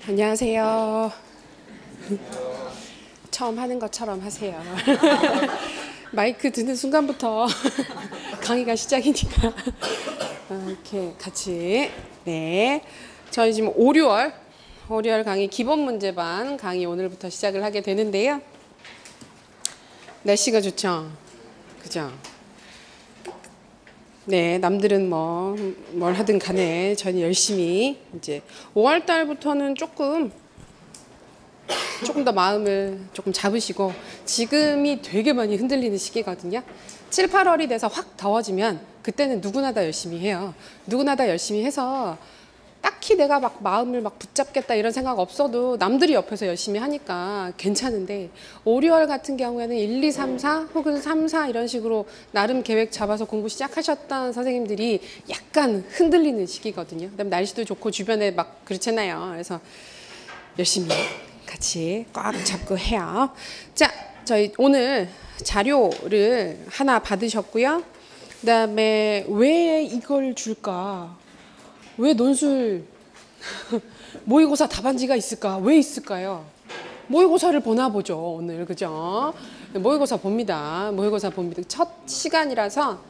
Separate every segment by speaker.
Speaker 1: 안녕하세요. 처음 하는 것처럼 하세요. 마이크 드는 순간부터 강의가 시작이니까 이렇게 같이. 네, 저희 지금 5, 6월 강의 기본 문제반 강의 오늘부터 시작을 하게 되는데요. 날씨가 좋죠? 그죠? 네, 남들은 뭘 하든 간에 저는 열심히 이제 5월 달부터는 조금 더 마음을 조금 잡으시고, 지금이 되게 많이 흔들리는 시기거든요. 7, 8월이 돼서 확 더워지면 그때는 누구나 다 열심히 해요. 누구나 다 열심히 해서 딱히 내가 막 마음을 막 붙잡겠다 이런 생각 없어도 남들이 옆에서 열심히 하니까 괜찮은데, 5, 6월 같은 경우에는 1, 2, 3, 4 혹은 3, 4 이런 식으로 나름 계획 잡아서 공부 시작하셨던 선생님들이 약간 흔들리는 시기거든요. 그다음에 날씨도 좋고 주변에 막 그렇잖아요. 그래서 열심히 같이 꽉 잡고 해요. 자, 저희 오늘 자료를 하나 받으셨고요. 그다음에 왜 이걸 줄까? 왜 논술 모의고사 답안지가 있을까? 왜 있을까요? 모의고사를 보나 보죠, 오늘. 그죠? 모의고사 봅니다. 모의고사 봅니다. 첫 시간이라서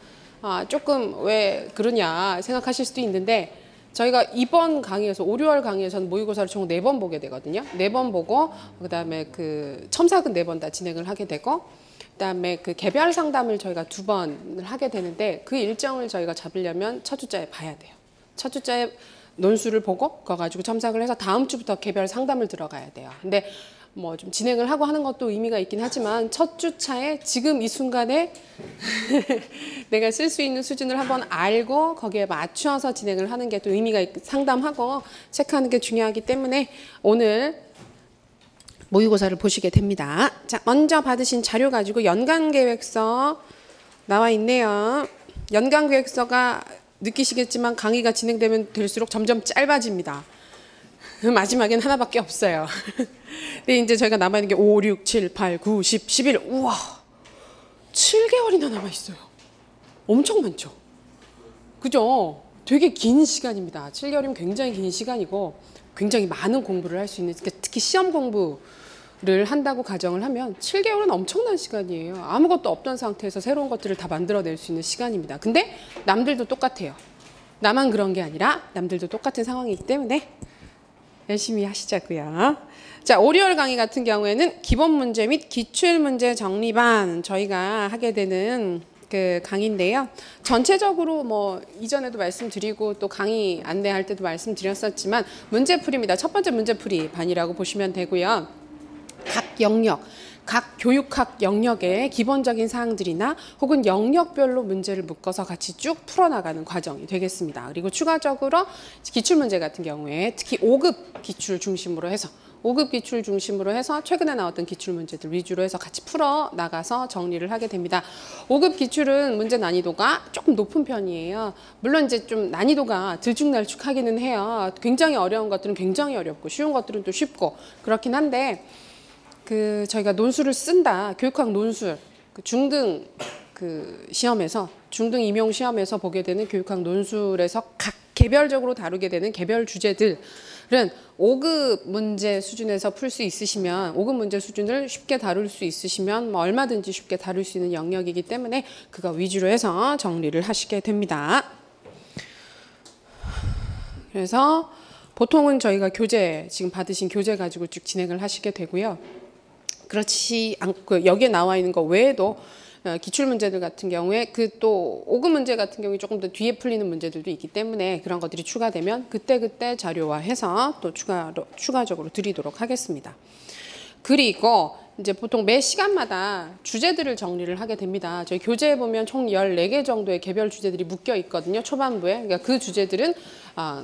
Speaker 1: 조금 왜 그러냐 생각하실 수도 있는데, 저희가 이번 강의에서 5, 6월 강의에서는 모의고사를 총 4번 보게 되거든요. 4번 보고 그다음에 그 첨삭은 4번 다 진행을 하게 되고, 그다음에 그 개별 상담을 저희가 2번을 하게 되는데, 그 일정을 저희가 잡으려면 첫 주자에 봐야 돼요. 첫 주자에 논술을 보고 그거 가지고 첨삭을 해서 다음 주부터 개별 상담을 들어가야 돼요. 근데 뭐 좀 진행을 하고 하는 것도 의미가 있긴 하지만, 첫 주차에 지금 이 순간에 내가 쓸 수 있는 수준을 한번 알고 거기에 맞추어서 진행을 하는 게 또 의미가 상담하고 체크하는 게 중요하기 때문에 오늘 모의고사를 보시게 됩니다. 자, 먼저 받으신 자료 가지고 연간계획서 나와 있네요. 연간계획서가 느끼시겠지만 강의가 진행되면 될수록 점점 짧아집니다. 마지막엔 하나밖에 없어요. 근데 이제 저희가 남아있는 게 5, 6, 7, 8, 9, 10, 11. 우와, 7개월이나 남아있어요. 엄청 많죠? 그죠? 되게 긴 시간입니다. 7개월이면 굉장히 긴 시간이고 굉장히 많은 공부를 할 수 있는, 특히 시험 공부를 한다고 가정을 하면 7개월은 엄청난 시간이에요. 아무것도 없던 상태에서 새로운 것들을 다 만들어낼 수 있는 시간입니다. 근데 남들도 똑같아요. 나만 그런 게 아니라 남들도 똑같은 상황이기 때문에 열심히 하시자고요. 자, 5, 6월 강의 같은 경우에는 기본 문제 및 기출 문제 정리반 저희가 하게 되는 그 강의인데요. 전체적으로 뭐 이전에도 말씀드리고 또 강의 안내할 때도 말씀드렸었지만 문제풀이입니다. 첫 번째 문제풀이 반이라고 보시면 되고요. 각 영역, 각 교육학 영역의 기본적인 사항들이나 혹은 영역별로 문제를 묶어서 같이 쭉 풀어나가는 과정이 되겠습니다. 그리고 추가적으로 기출문제 같은 경우에 특히 5급 기출 중심으로 해서 5급 기출 중심으로 해서 최근에 나왔던 기출문제들 위주로 해서 같이 풀어나가서 정리를 하게 됩니다. 5급 기출은 문제 난이도가 조금 높은 편이에요. 물론 이제 좀 난이도가 들쭉날쭉하기는 해요. 굉장히 어려운 것들은 굉장히 어렵고 쉬운 것들은 또 쉽고 그렇긴 한데, 저희가 논술을 쓴다, 교육학 논술, 중등 시험에서, 중등 임용 시험에서 보게 되는 교육학 논술에서 각 개별적으로 다루게 되는 개별 주제들은 5급 문제 수준에서 풀 수 있으시면, 5급 문제 수준을 쉽게 다룰 수 있으시면 뭐 얼마든지 쉽게 다룰 수 있는 영역이기 때문에 그거 위주로 해서 정리를 하시게 됩니다. 그래서 보통은 저희가 교재, 지금 받으신 교재 가지고 쭉 진행을 하시게 되고요. 그렇지 않고 여기에 나와 있는 거 외에도 기출 문제들 같은 경우에 또 5급 문제 같은 경우에 조금 더 뒤에 풀리는 문제들도 있기 때문에 그런 것들이 추가되면 그때 자료화해서 또 추가적으로 드리도록 하겠습니다. 그리고 이제 보통 매 시간마다 주제들을 정리를 하게 됩니다. 저희 교재에 보면 총 14개 정도의 개별 주제들이 묶여 있거든요. 초반부에. 그러니까 그 주제들은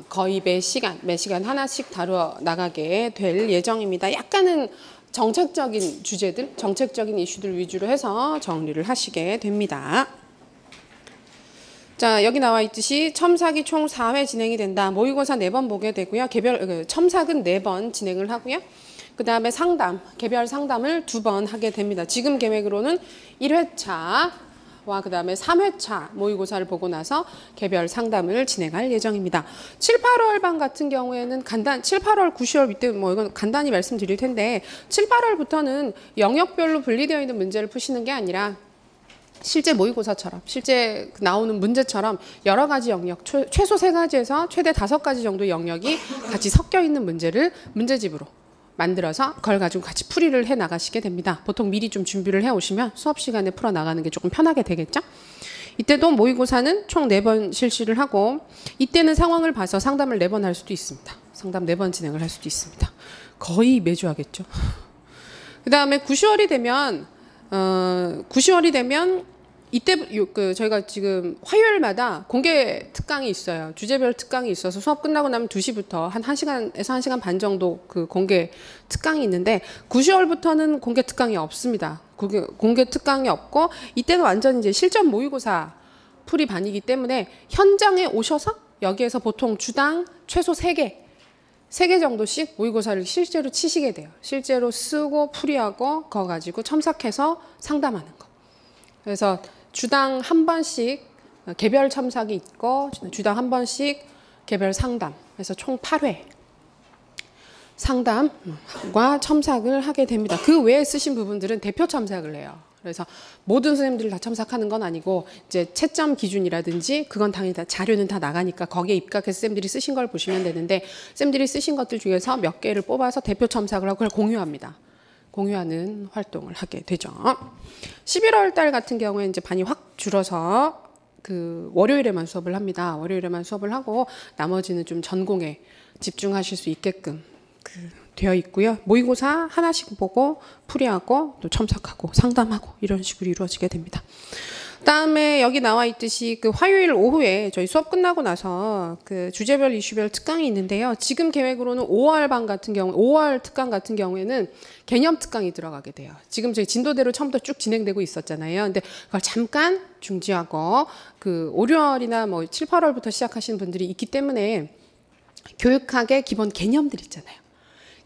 Speaker 1: 거의 매 시간 하나씩 다루어 나가게 될 예정입니다. 약간은 정책적인 주제들, 정책적인 이슈들 위주로 해서 정리를 하시게 됩니다. 자, 여기 나와 있듯이 첨삭이 총 4회 진행이 된다. 모의고사 4번 보게 되고요. 첨삭은 4번 진행을 하고요. 그 다음에 상담, 개별 상담을 2번 하게 됩니다. 지금 계획으로는 1회차 그다음에 3회차 모의고사를 보고 나서 개별 상담을 진행할 예정입니다. 7, 8월 반 같은 경우에는 7, 8월, 9, 10월 이때 뭐 이건 간단히 말씀드릴 텐데 7, 8월부터는 영역별로 분리되어 있는 문제를 푸시는 게 아니라 실제 모의고사처럼 실제 나오는 문제처럼 여러 가지 영역 최소 3가지에서 최대 5가지 정도 영역이 같이 섞여 있는 문제를 문제집으로 만들어서 그걸 가지고 같이 풀이를 해 나가시게 됩니다. 보통 미리 좀 준비를 해 오시면 수업 시간에 풀어 나가는 게 조금 편하게 되겠죠? 이때도 모의고사는 총 4번 실시를 하고 이때는 상황을 봐서 상담을 4번 할 수도 있습니다. 상담 4번 진행을 할 수도 있습니다. 거의 매주 하겠죠. 그다음에 9, 10월이 되면 이때 저희가 지금 화요일마다 공개 특강이 있어요. 주제별 특강이 있어서 수업 끝나고 나면 2시부터 한 1시간에서 1시간 반 정도 그 공개 특강이 있는데 9, 10월부터는 공개 특강이 없습니다. 공개 특강이 없고 이때는 완전 이제 실전 모의고사 풀이 반이기 때문에 현장에 오셔서 여기에서 보통 주당 최소 3개 정도씩 모의고사를 실제로 치시게 돼요. 실제로 쓰고 풀이하고 그거 가지고 첨삭해서 상담하는 거. 그래서 주당 한 번씩 개별 첨삭이 있고 주당 한 번씩 개별 상담. 그래서 총 8회 상담과 첨삭을 하게 됩니다. 그 외에 쓰신 부분들은 대표 첨삭을 해요. 그래서 모든 선생님들이 다 첨삭하는 건 아니고 이제 채점 기준이라든지 그건 당연히 다 자료는 다 나가니까 거기에 입각해서 쌤들이 쓰신 걸 보시면 되는데 쌤들이 쓰신 것들 중에서 몇 개를 뽑아서 대표 첨삭을 하고 그걸 공유합니다. 공유하는 활동을 하게 되죠. 11월 달 같은 경우에 이제 반이 확 줄어서 그 월요일에만 수업을 합니다. 월요일에만 수업을 하고 나머지는 좀 전공에 집중하실 수 있게끔 되어 있고요. 모의고사 하나씩 보고 풀이하고 또 첨삭하고 상담하고 이런 식으로 이루어지게 됩니다. 그다음에 여기 나와 있듯이 그 화요일 오후에 저희 수업 끝나고 나서 그 주제별 이슈별 특강이 있는데요. 지금 계획으로는 5월 반 같은 경우 5월 특강 같은 경우에는 개념 특강이 들어가게 돼요. 지금 저희 진도대로 처음부터 쭉 진행되고 있었잖아요. 근데 그걸 잠깐 중지하고 그 5, 6월이나 뭐 7, 8월부터 시작하시는 분들이 있기 때문에 교육학의 기본 개념들 있잖아요.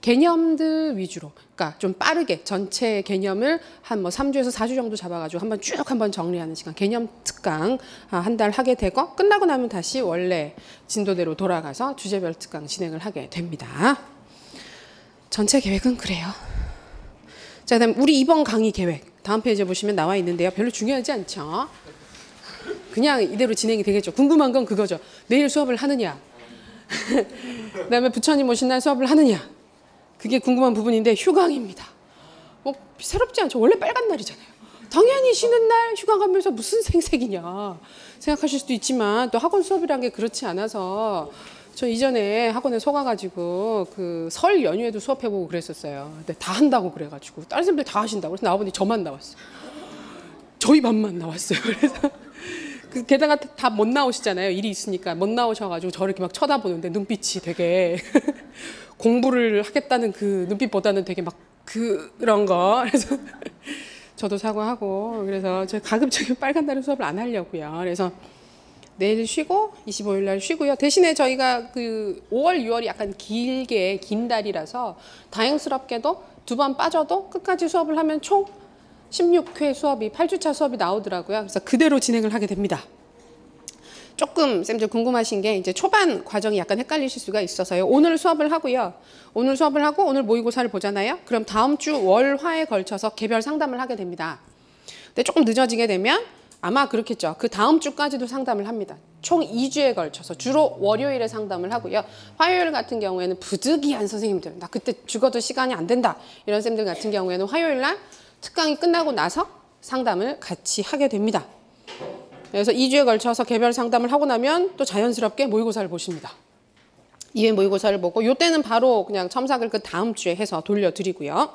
Speaker 1: 개념들 위주로, 그러니까 좀 빠르게 전체 개념을 한 뭐 3주에서 4주 정도 잡아가지고 한번 정리하는 시간, 개념 특강 한 달 하게 되고 끝나고 나면 다시 원래 진도대로 돌아가서 주제별 특강 진행을 하게 됩니다. 전체 계획은 그래요. 자, 그다음 우리 이번 강의 계획 다음 페이지에 보시면 나와 있는데요. 별로 중요하지 않죠? 그냥 이대로 진행이 되겠죠. 궁금한 건 그거죠. 내일 수업을 하느냐, 그다음에 부처님 오신 날 수업을 하느냐. 그게 궁금한 부분인데 휴강입니다. 뭐 새롭지 않죠. 원래 빨간 날이잖아요. 당연히 쉬는 날 휴강 가면서 무슨 생색이냐 생각하실 수도 있지만 또 학원 수업이란 게 그렇지 않아서 저 이전에 학원에 속아가지고 그 설 연휴에도 수업해보고 그랬었어요. 근데 다 한다고 그래가지고 다른 사람들 다 하신다고 그래서 나와보니 저만 나왔어요. 저희 반만 나왔어요. 그래서 게다가 다 못 나오시잖아요. 일이 있으니까 못 나오셔가지고 저를 이렇게 막 쳐다보는데 눈빛이 되게 공부를 하겠다는 그 눈빛보다는 되게 막 그런 거. 그래서 저도 사과하고 그래서 저 가급적이면 빨간 날은 수업을 안 하려고요. 그래서 내일 쉬고 25일 날 쉬고요. 대신에 저희가 그 5월, 6월이 약간 긴 달이라서 다행스럽게도 2번 빠져도 끝까지 수업을 하면 총 16회 수업이 8주차 수업이 나오더라고요. 그래서 그대로 진행을 하게 됩니다. 조금 쌤들 궁금하신 게 이제 초반 과정이 약간 헷갈리실 수가 있어서요. 오늘 수업을 하고요. 오늘 수업을 하고 오늘 모의고사를 보잖아요. 그럼 다음 주 월, 화에 걸쳐서 개별 상담을 하게 됩니다. 근데 조금 늦어지게 되면 아마 그렇겠죠. 그 다음 주까지도 상담을 합니다. 총 2주에 걸쳐서 주로 월요일에 상담을 하고요. 화요일 같은 경우에는 부득이한 선생님들, 나 그때 죽어도 시간이 안 된다 이런 쌤들 같은 경우에는 화요일 날 특강이 끝나고 나서 상담을 같이 하게 됩니다. 그래서 2주에 걸쳐서 개별 상담을 하고 나면 또 자연스럽게 모의고사를 보십니다. 2회 모의고사를 보고 이때는 바로 그냥 첨삭을 그 다음 주에 해서 돌려드리고요.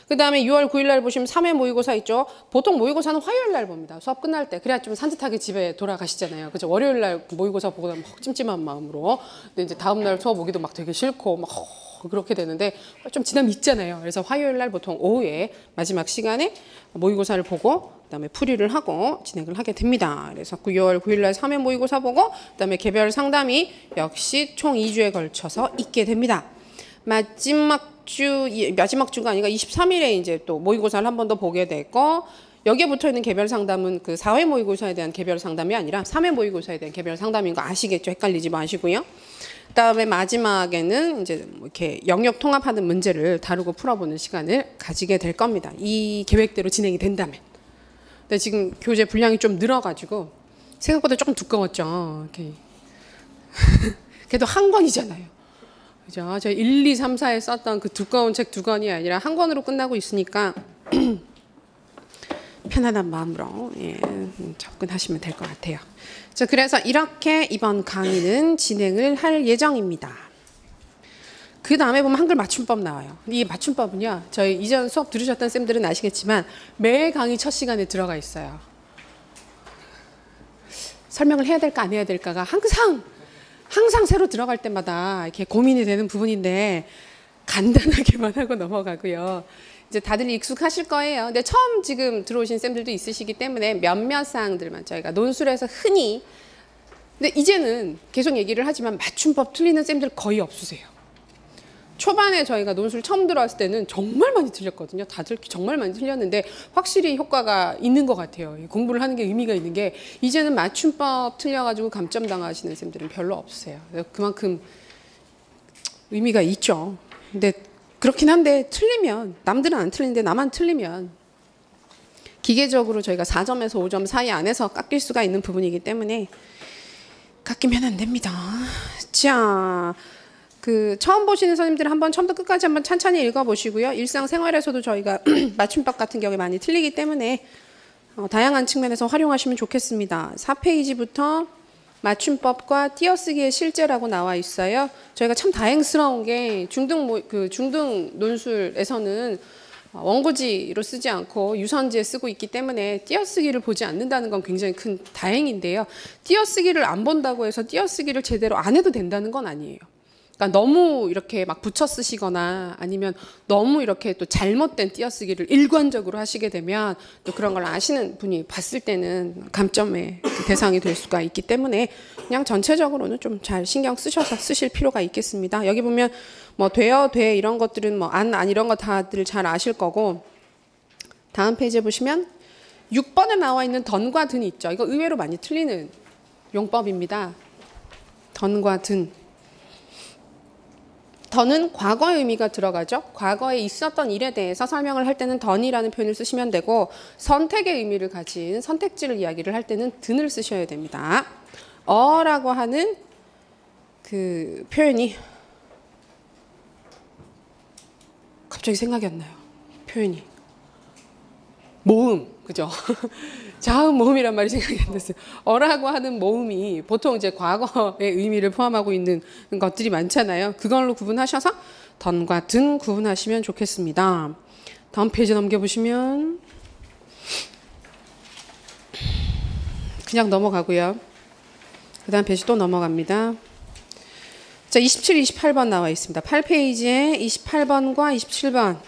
Speaker 1: 그 다음에 6월 9일 날 보시면 3회 모의고사 있죠. 보통 모의고사는 화요일 날 봅니다. 수업 끝날 때. 그래야 좀 산뜻하게 집에 돌아가시잖아요. 그죠? 월요일 날 모의고사 보고 나면 찜찜한 마음으로. 근데 이제 다음 날 수업 오기도 막 되게 싫고 막 그렇게 되는데 좀 지나면 있잖아요. 그래서 화요일 날 보통 오후에 마지막 시간에 모의고사를 보고 그다음에 풀이를 하고 진행을 하게 됩니다. 그래서 9월 9일 날 3회 모의고사 보고 그다음에 개별 상담이 역시 총 2주에 걸쳐서 있게 됩니다. 마지막 주가 아니라 23일에 이제 또 모의고사를 한 번 더 보게 되고 여기에 붙어 있는 개별 상담은 그 4회 모의고사에 대한 개별 상담이 아니라 3회 모의고사에 대한 개별 상담인 거 아시겠죠? 헷갈리지 마시고요. 그다음에 마지막에는 이제 뭐 이렇게 영역 통합하는 문제를 다루고 풀어보는 시간을 가지게 될 겁니다. 이 계획대로 진행이 된다면. 근데 지금 교재 분량이 좀 늘어가지고 생각보다 조금 두꺼웠죠. 이렇게. 그래도 한 권이잖아요. 그죠? 저 1, 2, 3, 4에 썼던 그 두꺼운 책 2권이 아니라 한 권으로 끝나고 있으니까 편안한 마음으로 접근하시면 될 것 같아요. 자, 그래서 이렇게 이번 강의는 진행을 할 예정입니다. 그 다음에 보면 한글 맞춤법 나와요. 이 맞춤법은요, 저희 이전 수업 들으셨던 쌤들은 아시겠지만 매 강의 첫 시간에 들어가 있어요. 설명을 해야 될까 안 해야 될까가 항상 새로 들어갈 때마다 이렇게 고민이 되는 부분인데 간단하게만 하고 넘어가고요. 이제 다들 익숙하실 거예요. 근데 처음 지금 들어오신 쌤들도 있으시기 때문에 몇몇 사항들만 저희가 논술에서 흔히, 근데 이제는 계속 얘기를 하지만 맞춤법 틀리는 쌤들 거의 없으세요. 초반에 저희가 논술 처음 들어왔을 때는 정말 많이 틀렸거든요. 다들 정말 많이 틀렸는데 확실히 효과가 있는 것 같아요. 공부를 하는 게 의미가 있는 게 이제는 맞춤법 틀려가지고 감점 당하시는 쌤들은 별로 없으세요. 그만큼 의미가 있죠. 근데 그렇긴 한데 틀리면, 남들은 안 틀리는데 나만 틀리면 기계적으로 저희가 4점에서 5점 사이 안에서 깎일 수가 있는 부분이기 때문에 깎이면 안 됩니다. 자, 그 처음 보시는 선생님들은 한번 처음부터 끝까지 한번 찬찬히 읽어보시고요. 일상생활에서도 저희가 맞춤법 같은 경우에 많이 틀리기 때문에 다양한 측면에서 활용하시면 좋겠습니다. 4페이지부터 맞춤법과 띄어쓰기의 실제라고 나와 있어요. 저희가 참 다행스러운 게 중등 논술에서는 원고지로 쓰지 않고 유선지에 쓰고 있기 때문에 띄어쓰기를 보지 않는다는 건 굉장히 큰 다행인데요. 띄어쓰기를 안 본다고 해서 띄어쓰기를 제대로 안 해도 된다는 건 아니에요. 그러니까 너무 이렇게 막 붙여 쓰시거나 아니면 너무 이렇게 또 잘못된 띄어쓰기를 일관적으로 하시게 되면 또 그런 걸 아시는 분이 봤을 때는 감점의 대상이 될 수가 있기 때문에 그냥 전체적으로는 좀 잘 신경 쓰셔서 쓰실 필요가 있겠습니다. 여기 보면 뭐 돼요, 돼 이런 것들은 뭐 안 이런 거 다들 잘 아실 거고, 다음 페이지에 보시면 6번에 나와 있는 던과 든이 있죠. 이거 의외로 많이 틀리는 용법입니다. 던과 든. 던은 과거의 의미가 들어가죠. 과거에 있었던 일에 대해서 설명을 할 때는 던이라는 표현을 쓰시면 되고, 선택의 의미를 가진 선택지를 이야기를 할 때는 든을 쓰셔야 됩니다. 어라고 하는 그 표현이 갑자기 생각이 안 나요. 표현이 모음, 그죠? 자음 모음이란 말이 생각이 안 났어요. 어라고 하는 모음이 보통 이제 과거의 의미를 포함하고 있는 것들이 많잖아요. 그걸로 구분하셔서 던과 든 구분하시면 좋겠습니다. 다음 페이지 넘겨보시면 그냥 넘어가고요. 그 다음 페이지 또 넘어갑니다. 자, 27, 28번 나와 있습니다. 8페이지에 28번과 27번.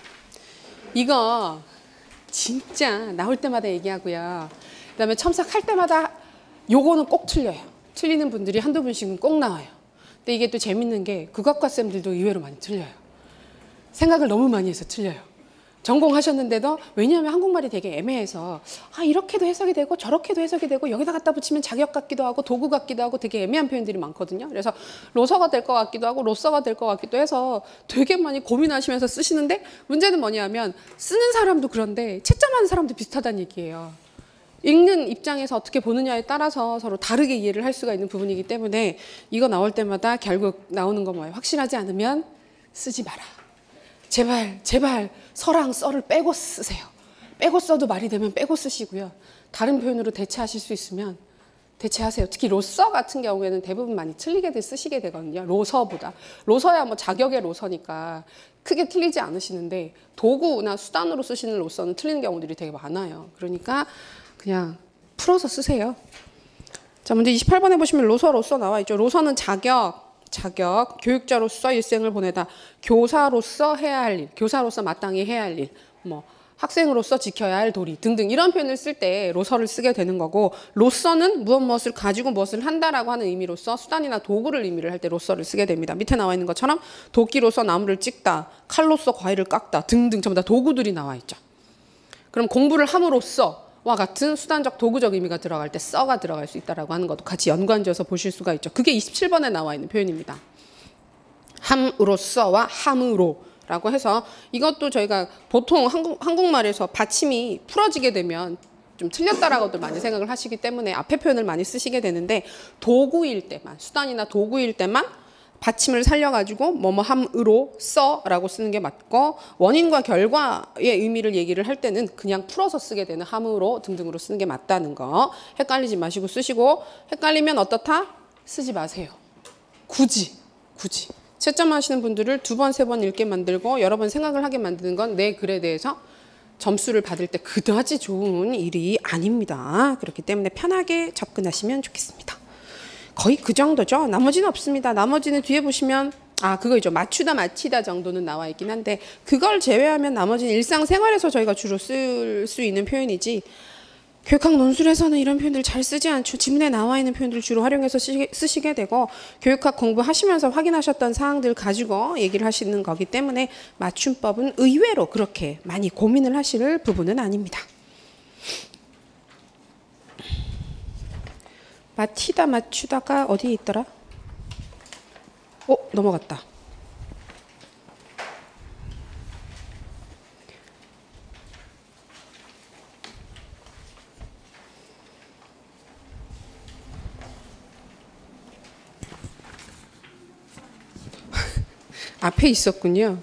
Speaker 1: 이거 진짜 나올 때마다 얘기하고요. 그 다음에 첨삭할 때마다 요거는 꼭 틀려요. 틀리는 분들이 한두 분씩은 꼭 나와요. 근데 이게 또 재밌는 게 국어과 쌤들도 의외로 많이 틀려요. 생각을 너무 많이 해서 틀려요. 전공하셨는데도, 왜냐하면 한국말이 되게 애매해서 이렇게도 해석이 되고 저렇게도 해석이 되고 여기다 갖다 붙이면 자격 같기도 하고 도구 같기도 하고 되게 애매한 표현들이 많거든요. 그래서 로서가 될 것 같기도 하고 로서가 될 것 같기도 해서 되게 많이 고민하시면서 쓰시는데, 문제는 뭐냐면 쓰는 사람도 그런데 채점하는 사람도 비슷하다는 얘기예요. 읽는 입장에서 어떻게 보느냐에 따라서 서로 다르게 이해를 할 수가 있는 부분이기 때문에 이거 나올 때마다 결국 나오는 거 뭐예요? 확실하지 않으면 쓰지 마라. 제발 서랑 써를 빼고 쓰세요. 빼고 써도 말이 되면 빼고 쓰시고요. 다른 표현으로 대체하실 수 있으면 대체하세요. 특히 로서 같은 경우에는 대부분 많이 틀리게 쓰시게 되거든요. 로서보다. 로서야 뭐 자격의 로서니까 크게 틀리지 않으시는데 도구나 수단으로 쓰시는 로서는 틀리는 경우들이 되게 많아요. 그러니까 그냥 풀어서 쓰세요. 자, 먼저 28번에 보시면 로서 나와 있죠. 로서는 자격, 교육자로서 일생을 보내다, 교사로서 해야 할 일, 교사로서 마땅히 해야 할 일, 뭐 학생으로서 지켜야 할 도리 등등 이런 표현을 쓸 때 로서를 쓰게 되는 거고, 로서는 무엇을 가지고 무엇을 한다라고 하는 의미로서 수단이나 도구를 의미를 할 때 로서를 쓰게 됩니다. 밑에 나와 있는 것처럼 도끼로서 나무를 찍다, 칼로서 과일을 깎다 등등 전부 다 도구들이 나와 있죠. 그럼 공부를 함으로써 같은 수단적 도구적 의미가 들어갈 때 써가 들어갈 수 있다라고 하는 것도 같이 연관지어서 보실 수가 있죠. 그게 27번에 나와 있는 표현입니다. 함으로써와 함으로라고 해서 이것도 저희가 보통 한국말에서 받침이 풀어지게 되면 좀 틀렸다라고들 많이 생각을 하시기 때문에 앞에 표현을 많이 쓰시게 되는데 도구일 때만, 수단이나 도구일 때만 받침을 살려가지고 뭐뭐 함으로 써라고 쓰는 게 맞고, 원인과 결과의 의미를 얘기를 할 때는 그냥 풀어서 쓰게 되는 함으로 등등으로 쓰는 게 맞다는 거 헷갈리지 마시고 쓰시고, 헷갈리면 어떻다? 쓰지 마세요. 굳이 채점하시는 분들을 2번, 3번 읽게 만들고 여러 번 생각을 하게 만드는 건 내 글에 대해서 점수를 받을 때 그다지 좋은 일이 아닙니다. 그렇기 때문에 편하게 접근하시면 좋겠습니다. 거의 그 정도죠. 나머지는 없습니다. 나머지는 뒤에 보시면 그거죠. 맞추다 마치다 정도는 나와 있긴 한데 그걸 제외하면 나머지는 일상생활에서 저희가 주로 쓸 수 있는 표현이지, 교육학 논술에서는 이런 표현들 잘 쓰지 않죠. 지문에 나와 있는 표현들을 주로 활용해서 쓰시게 되고, 교육학 공부하시면서 확인하셨던 사항들 가지고 얘기를 하시는 거기 때문에 맞춤법은 의외로 그렇게 많이 고민을 하실 부분은 아닙니다. 맞히다 맞추다가 어디에 있더라? 넘어갔다. 앞에 있었군요.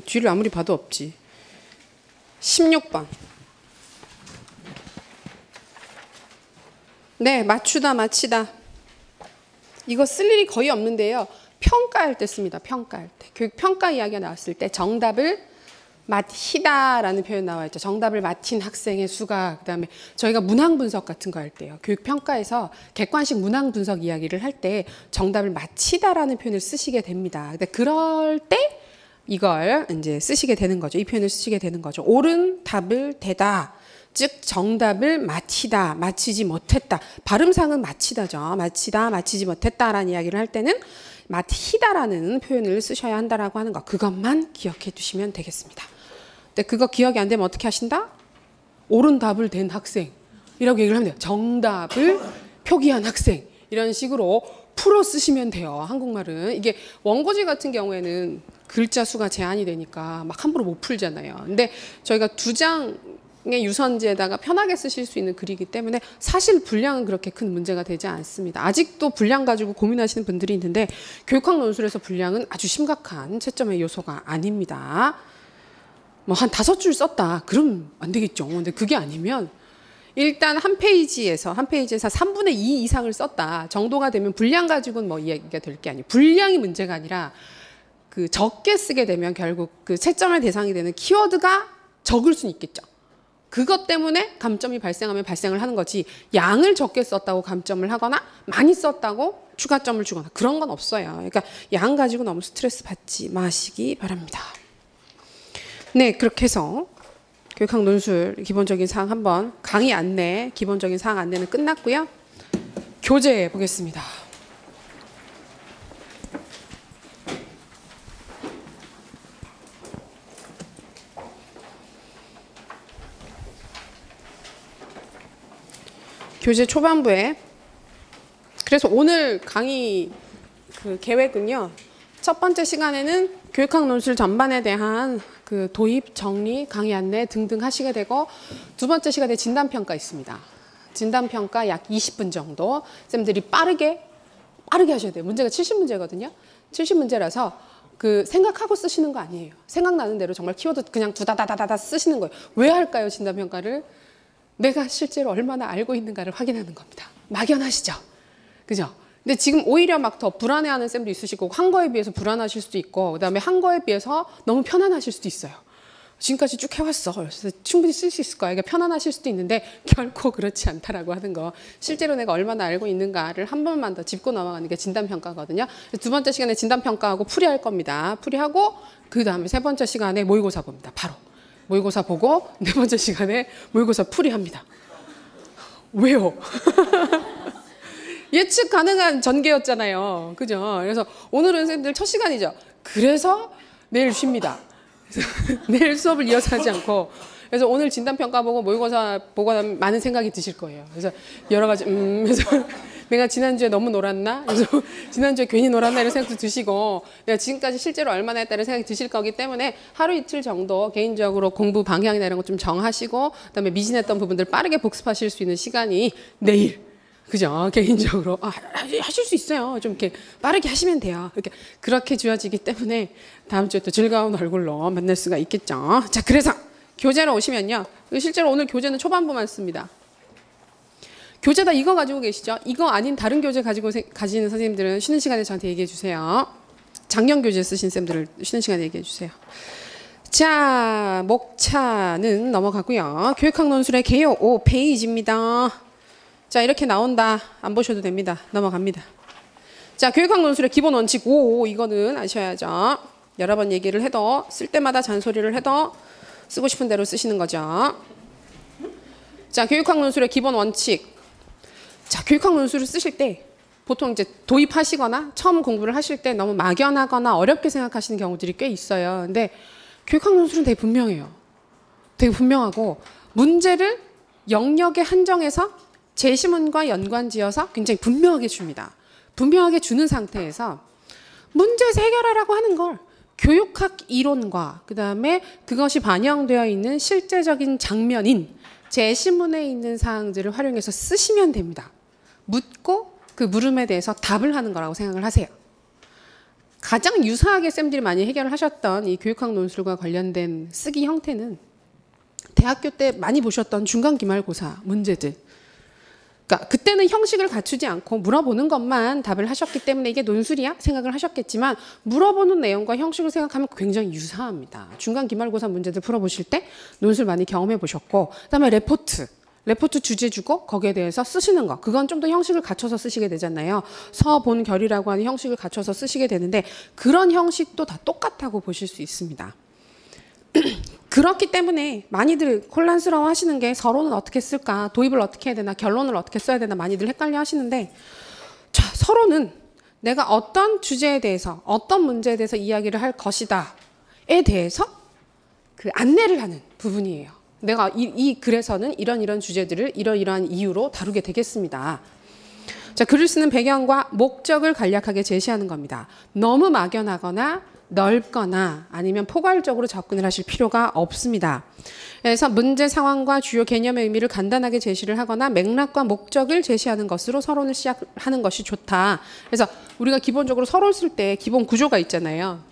Speaker 1: 뒤를 아무리 봐도 없지. 16번. 네, 맞추다 마치다. 이거 쓸 일이 거의 없는데요. 평가할 때 씁니다. 평가할 때. 교육 평가 이야기가 나왔을 때 정답을 맞히다라는 표현 나와 있죠. 정답을 맞힌 학생의 수가. 그다음에 저희가 문항 분석 같은 거 할 때요. 교육 평가에서 객관식 문항 분석 이야기를 할 때 정답을 맞히다라는 표현을 쓰시게 됩니다. 근데 그럴 때 이걸 이제 쓰시게 되는 거죠. 이 표현을 쓰시게 되는 거죠. 옳은 답을 대다. 즉 정답을 맞히다, 맞히지 못했다. 발음상은 맞히다죠. 맞히다, 맞히지 못했다라는 이야기를 할 때는 맞히다라는 표현을 쓰셔야 한다라고 하는 거. 그것만 기억해 두시면 되겠습니다. 근데 그거 기억이 안 되면 어떻게 하신다? 옳은 답을 댄 학생 이라고 얘기를 하면 돼요. 정답을 표기한 학생 이런 식으로 풀어 쓰시면 돼요. 한국말은. 이게 원고지 같은 경우에는 글자 수가 제한이 되니까 막 함부로 못 풀잖아요. 근데 저희가 2장의 유선지에다가 편하게 쓰실 수 있는 글이기 때문에 사실 분량은 그렇게 큰 문제가 되지 않습니다. 아직도 분량 가지고 고민하시는 분들이 있는데 교육학 논술에서 분량은 아주 심각한 채점의 요소가 아닙니다. 뭐 한 5줄 썼다. 그럼 안 되겠죠. 근데 그게 아니면 일단 한 페이지에서 3분의 2 이상을 썼다 정도가 되면 분량 가지고는 뭐 이야기가 될 게 아니에요. 분량이 문제가 아니라 그 적게 쓰게 되면 결국 그 채점의 대상이 되는 키워드가 적을 수는 있겠죠. 그것 때문에 감점이 발생하면 발생을 하는 거지, 양을 적게 썼다고 감점을 하거나 많이 썼다고 추가점을 주거나 그런 건 없어요. 그러니까 양 가지고 너무 스트레스 받지 마시기 바랍니다. 네, 그렇게 해서 교육학 논술 기본적인 사항 한번 강의 안내, 기본적인 사항 안내는 끝났고요. 교재 보겠습니다. 교재 초반부에, 그래서 오늘 강의 그 계획은요. 첫 번째 시간에는 교육학 논술 전반에 대한 그 도입, 정리, 강의 안내 등등 하시게 되고, 두 번째 시간에 진단평가 있습니다. 진단평가 약 20분 정도 쌤들이 빠르게 하셔야 돼요. 문제가 70문제거든요. 70문제라서 그 생각하고 쓰시는 거 아니에요. 생각나는 대로 정말 키워드 그냥 두다다다다 쓰시는 거예요. 왜 할까요? 진단평가를? 내가 실제로 얼마나 알고 있는가를 확인하는 겁니다. 막연하시죠? 그죠? 근데 지금 오히려 막 더 불안해하는 쌤도 있으시고, 한 거에 비해서 불안하실 수도 있고, 그다음에 한 거에 비해서 너무 편안하실 수도 있어요. 지금까지 쭉 해왔어. 그래서 충분히 쓸 수 있을 거야. 그러니까 편안하실 수도 있는데 결코 그렇지 않다라고 하는 거. 실제로 내가 얼마나 알고 있는가를 한 번만 더 짚고 넘어가는 게 진단평가거든요. 두 번째 시간에 진단평가하고 풀이할 겁니다. 풀이하고 그 다음에 세 번째 시간에 모의고사 봅니다. 바로. 모의고사 보고 네 번째 시간에 모의고사 풀이합니다. 왜요? 예측 가능한 전개였잖아요. 그죠? 그래서 오늘은 선생님들 첫 시간이죠. 그래서 내일 쉽니다. 내일 수업을 이어서 하지 않고 그래서 오늘 진단평가 보고 모의고사 보고 나면 많은 생각이 드실 거예요. 그래서 여러 가지 그래서 내가 지난주에 너무 놀았나? 그래서 지난주에 괜히 놀았나 이런 생각도 드시고 내가 지금까지 실제로 얼마나 했다는 생각이 드실 거기 때문에 하루 이틀 정도 개인적으로 공부 방향이나 이런 거 좀 정하시고 그다음에 미진했던 부분들 빠르게 복습하실 수 있는 시간이 내일 그죠? 개인적으로 하실 수 있어요. 좀 이렇게 빠르게 하시면 돼요. 이렇게 그렇게 주어지기 때문에 다음 주에 또 즐거운 얼굴로 만날 수가 있겠죠. 자, 그래서 교재로 오시면요. 실제로 오늘 교재는 초반부만 씁니다. 교재 다 이거 가지고 계시죠? 이거 아닌 다른 교재 가지는 선생님들은 쉬는 시간에 저한테 얘기해 주세요. 작년 교재 쓰신 쌤들을 쉬는 시간에 얘기해 주세요. 자, 목차는 넘어가고요. 교육학 논술의 개요 5페이지입니다. 자, 이렇게 나온다. 안 보셔도 됩니다. 넘어갑니다. 자, 교육학 논술의 기본 원칙 5 이거는 아셔야죠. 여러 번 얘기를 해도 쓸 때마다 잔소리를 해도 쓰고 싶은 대로 쓰시는 거죠. 자, 교육학 논술의 기본 원칙. 자, 교육학 논술을 쓰실 때 보통 이제 도입하시거나 처음 공부를 하실 때 너무 막연하거나 어렵게 생각하시는 경우들이 꽤 있어요. 근데 교육학 논술은 되게 분명해요. 되게 분명하고 문제를 영역에 한정해서 제시문과 연관지어서 굉장히 분명하게 줍니다. 분명하게 주는 상태에서 문제에서 해결하라고 하는 걸 교육학 이론과 그다음에 그것이 반영되어 있는 실제적인 장면인 제시문에 있는 사항들을 활용해서 쓰시면 됩니다. 묻고 그 물음에 대해서 답을 하는 거라고 생각을 하세요. 가장 유사하게 쌤들이 많이 해결을 하셨던 이 교육학 논술과 관련된 쓰기 형태는 대학교 때 많이 보셨던 중간 기말고사 문제들. 그러니까 그때는 형식을 갖추지 않고 물어보는 것만 답을 하셨기 때문에 이게 논술이야? 생각을 하셨겠지만 물어보는 내용과 형식을 생각하면 굉장히 유사합니다. 중간 기말고사 문제들 풀어보실 때 논술 많이 경험해 보셨고 그다음에 레포트 주제 주고 거기에 대해서 쓰시는 거. 그건 좀 더 형식을 갖춰서 쓰시게 되잖아요. 서본결이라고 하는 형식을 갖춰서 쓰시게 되는데 그런 형식도 다 똑같다고 보실 수 있습니다. 그렇기 때문에 많이들 혼란스러워 하시는 게 서론은 어떻게 쓸까? 도입을 어떻게 해야 되나? 결론을 어떻게 써야 되나? 많이들 헷갈려 하시는데 자, 서론은 내가 어떤 주제에 대해서 어떤 문제에 대해서 이야기를 할 것이다에 대해서 그 안내를 하는 부분이에요. 내가 이 글에서는 이런 주제들을 이러이러한 이유로 다루게 되겠습니다. 자, 글을 쓰는 배경과 목적을 간략하게 제시하는 겁니다. 너무 막연하거나 넓거나 아니면 포괄적으로 접근을 하실 필요가 없습니다. 그래서 문제 상황과 주요 개념의 의미를 간단하게 제시를 하거나 맥락과 목적을 제시하는 것으로 서론을 시작하는 것이 좋다. 그래서 우리가 기본적으로 서론 쓸 때 기본 구조가 있잖아요.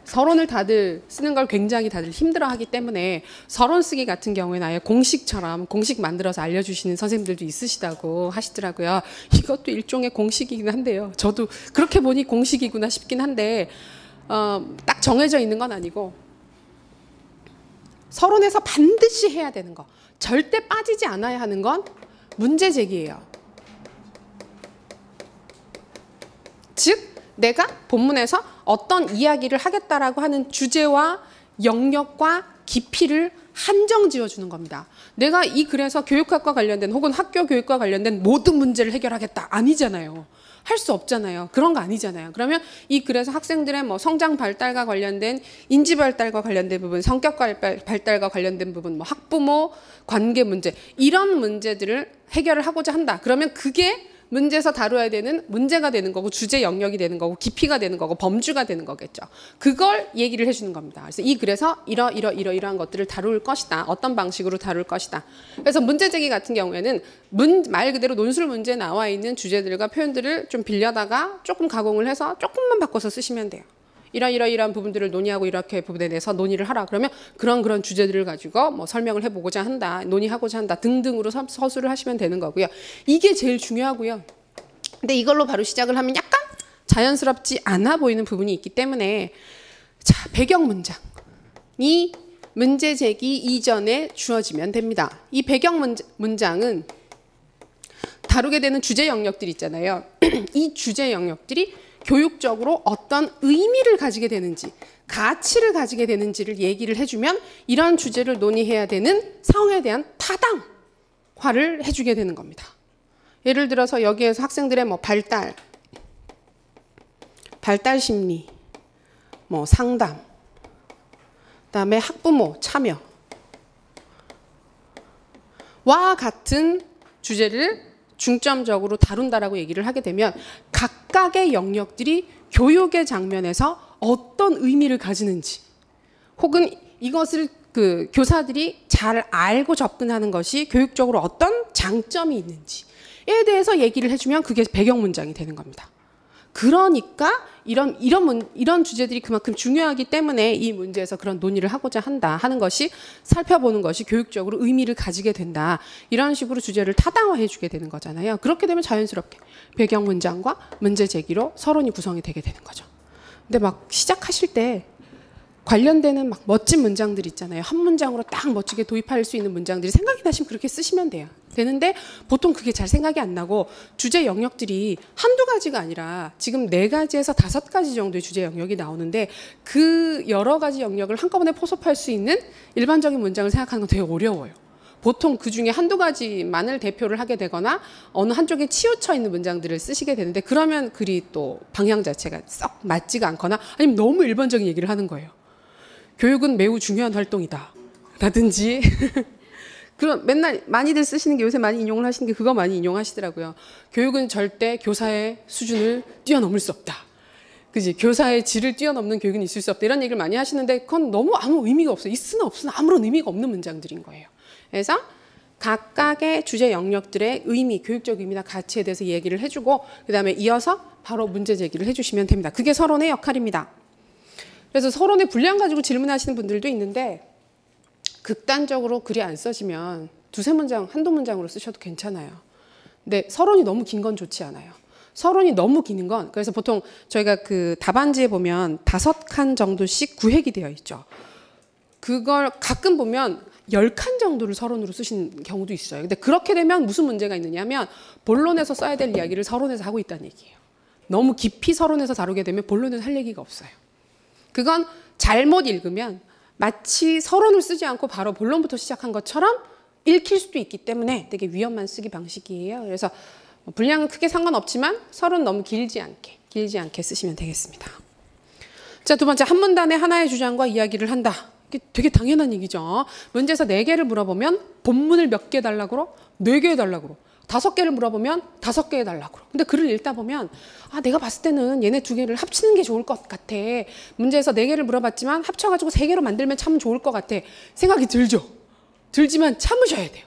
Speaker 1: 서론을 다들 쓰는 걸 굉장히 다들 힘들어하기 때문에 서론 쓰기 같은 경우에는 아예 공식처럼 공식 만들어서 알려주시는 선생님들도 있으시다고 하시더라고요. 이것도 일종의 공식이긴 한데요. 저도 그렇게 보니 공식이구나 싶긴 한데 딱 정해져 있는 건 아니고 서론에서 반드시 해야 되는 거, 절대 빠지지 않아야 하는 건 문제 제기예요. 즉 내가 본문에서 어떤 이야기를 하겠다라고 하는 주제와 영역과 깊이를 한정 지어주는 겁니다. 내가 이 글에서 교육학과 관련된 혹은 학교 교육과 관련된 모든 문제를 해결하겠다 아니잖아요. 할 수 없잖아요. 그런 거 아니잖아요. 그러면 이 글에서 학생들의 뭐 성장 발달과 관련된 인지 발달과 관련된 부분, 성격 발달과 관련된 부분, 뭐 학부모 관계 문제 이런 문제들을 해결을 하고자 한다. 그러면 그게 문제에서 다뤄야 되는 문제가 되는 거고 주제 영역이 되는 거고 깊이가 되는 거고 범주가 되는 거겠죠. 그걸 얘기를 해주는 겁니다. 그래서 이 글에서 이러이러한 것들을 다룰 것이다. 어떤 방식으로 다룰 것이다. 그래서 문제 제기 같은 경우에는 말 그대로 논술 문제에 나와 있는 주제들과 표현들을 좀 빌려다가 조금 가공을 해서 조금만 바꿔서 쓰시면 돼요. 이러이러한 부분들을 논의하고 이렇게 부분에 대해서 논의를 하라. 그러면 그런 주제들을 가지고 뭐 설명을 해보고자 한다, 논의하고자 한다 등등으로 서술을 하시면 되는 거고요. 이게 제일 중요하고요. 근데 이걸로 바로 시작을 하면 약간 자연스럽지 않아 보이는 부분이 있기 때문에 자, 배경 문장이 문제 제기 이전에 주어지면 됩니다. 이 배경 문장은 다루게 되는 주제 영역들이 있잖아요. 이 주제 영역들이 교육적으로 어떤 의미를 가지게 되는지, 가치를 가지게 되는지를 얘기를 해주면 이런 주제를 논의해야 되는 상황에 대한 타당화를 해주게 되는 겁니다. 예를 들어서 여기에서 학생들의 뭐 발달 심리, 뭐 상담 그다음에 학부모 참여 와 같은 주제를 중점적으로 다룬다라고 얘기를 하게 되면 각각의 영역들이 교육의 장면에서 어떤 의미를 가지는지 혹은 이것을 그 교사들이 잘 알고 접근하는 것이 교육적으로 어떤 장점이 있는지에 대해서 얘기를 해주면 그게 배경 문장이 되는 겁니다. 그러니까 이런 주제들이 그만큼 중요하기 때문에 이 문제에서 그런 논의를 하고자 한다 하는 것이 살펴보는 것이 교육적으로 의미를 가지게 된다. 이런 식으로 주제를 타당화해 주게 되는 거잖아요. 그렇게 되면 자연스럽게 배경 문장과 문제 제기로 서론이 구성이 되게 되는 거죠. 근데 막 시작하실 때 관련되는 막 멋진 문장들 있잖아요. 한 문장으로 딱 멋지게 도입할 수 있는 문장들이 생각이 나시면 그렇게 쓰시면 돼요. 되는데 보통 그게 잘 생각이 안 나고 주제 영역들이 한두 가지가 아니라 지금 4가지에서 5가지 정도의 주제 영역이 나오는데 그 여러 가지 영역을 한꺼번에 포섭할 수 있는 일반적인 문장을 생각하는 건 되게 어려워요. 보통 그중에 한두 가지만을 대표를 하게 되거나 어느 한쪽에 치우쳐 있는 문장들을 쓰시게 되는데 그러면 글이 또 방향 자체가 썩 맞지가 않거나 아니면 너무 일반적인 얘기를 하는 거예요. 교육은 매우 중요한 활동이다 라든지 그런 맨날 많이들 쓰시는 게 요새 많이 인용을 하시는 게 그거 많이 인용하시더라고요. 교육은 절대 교사의 수준을 뛰어넘을 수 없다. 그지? 교사의 질을 뛰어넘는 교육은 있을 수 없다. 이런 얘기를 많이 하시는데 그건 너무 아무 의미가 없어요. 있으나 없으나 아무런 의미가 없는 문장들인 거예요. 그래서 각각의 주제 영역들의 의미, 교육적 의미나 가치에 대해서 얘기를 해주고 그다음에 이어서 바로 문제 제기를 해주시면 됩니다. 그게 서론의 역할입니다. 그래서 서론의 분량 가지고 질문하시는 분들도 있는데 극단적으로 글이 안 써지면 두세 문장, 한두 문장으로 쓰셔도 괜찮아요. 근데 서론이 너무 긴 건 좋지 않아요. 서론이 너무 기는 건 그래서 보통 저희가 그 답안지에 보면 5칸 정도씩 구획이 되어 있죠. 그걸 가끔 보면 10칸 정도를 서론으로 쓰신 경우도 있어요. 근데 그렇게 되면 무슨 문제가 있느냐면 본론에서 써야 될 이야기를 서론에서 하고 있다는 얘기예요. 너무 깊이 서론에서 다루게 되면 본론에서 할 얘기가 없어요. 그건 잘못 읽으면 마치 서론을 쓰지 않고 바로 본론부터 시작한 것처럼 읽힐 수도 있기 때문에 되게 위험한 쓰기 방식이에요. 그래서 분량은 크게 상관없지만 서론 너무 길지 않게 쓰시면 되겠습니다. 자, 두 번째, 한 문단에 하나의 주장과 이야기를 한다. 이게 되게 당연한 얘기죠. 문제에서 4개를 물어보면 본문을 몇 개 달라고 그러? 4개 해달라고 그러. 5개를 물어보면 5개 해달라고 그러. 근데 글을 읽다 보면 아, 내가 봤을 때는 얘네 2개를 합치는 게 좋을 것 같아. 문제에서 4개를 물어봤지만 합쳐가지고 3개로 만들면 참 좋을 것 같아. 생각이 들죠. 들지만 참으셔야 돼요.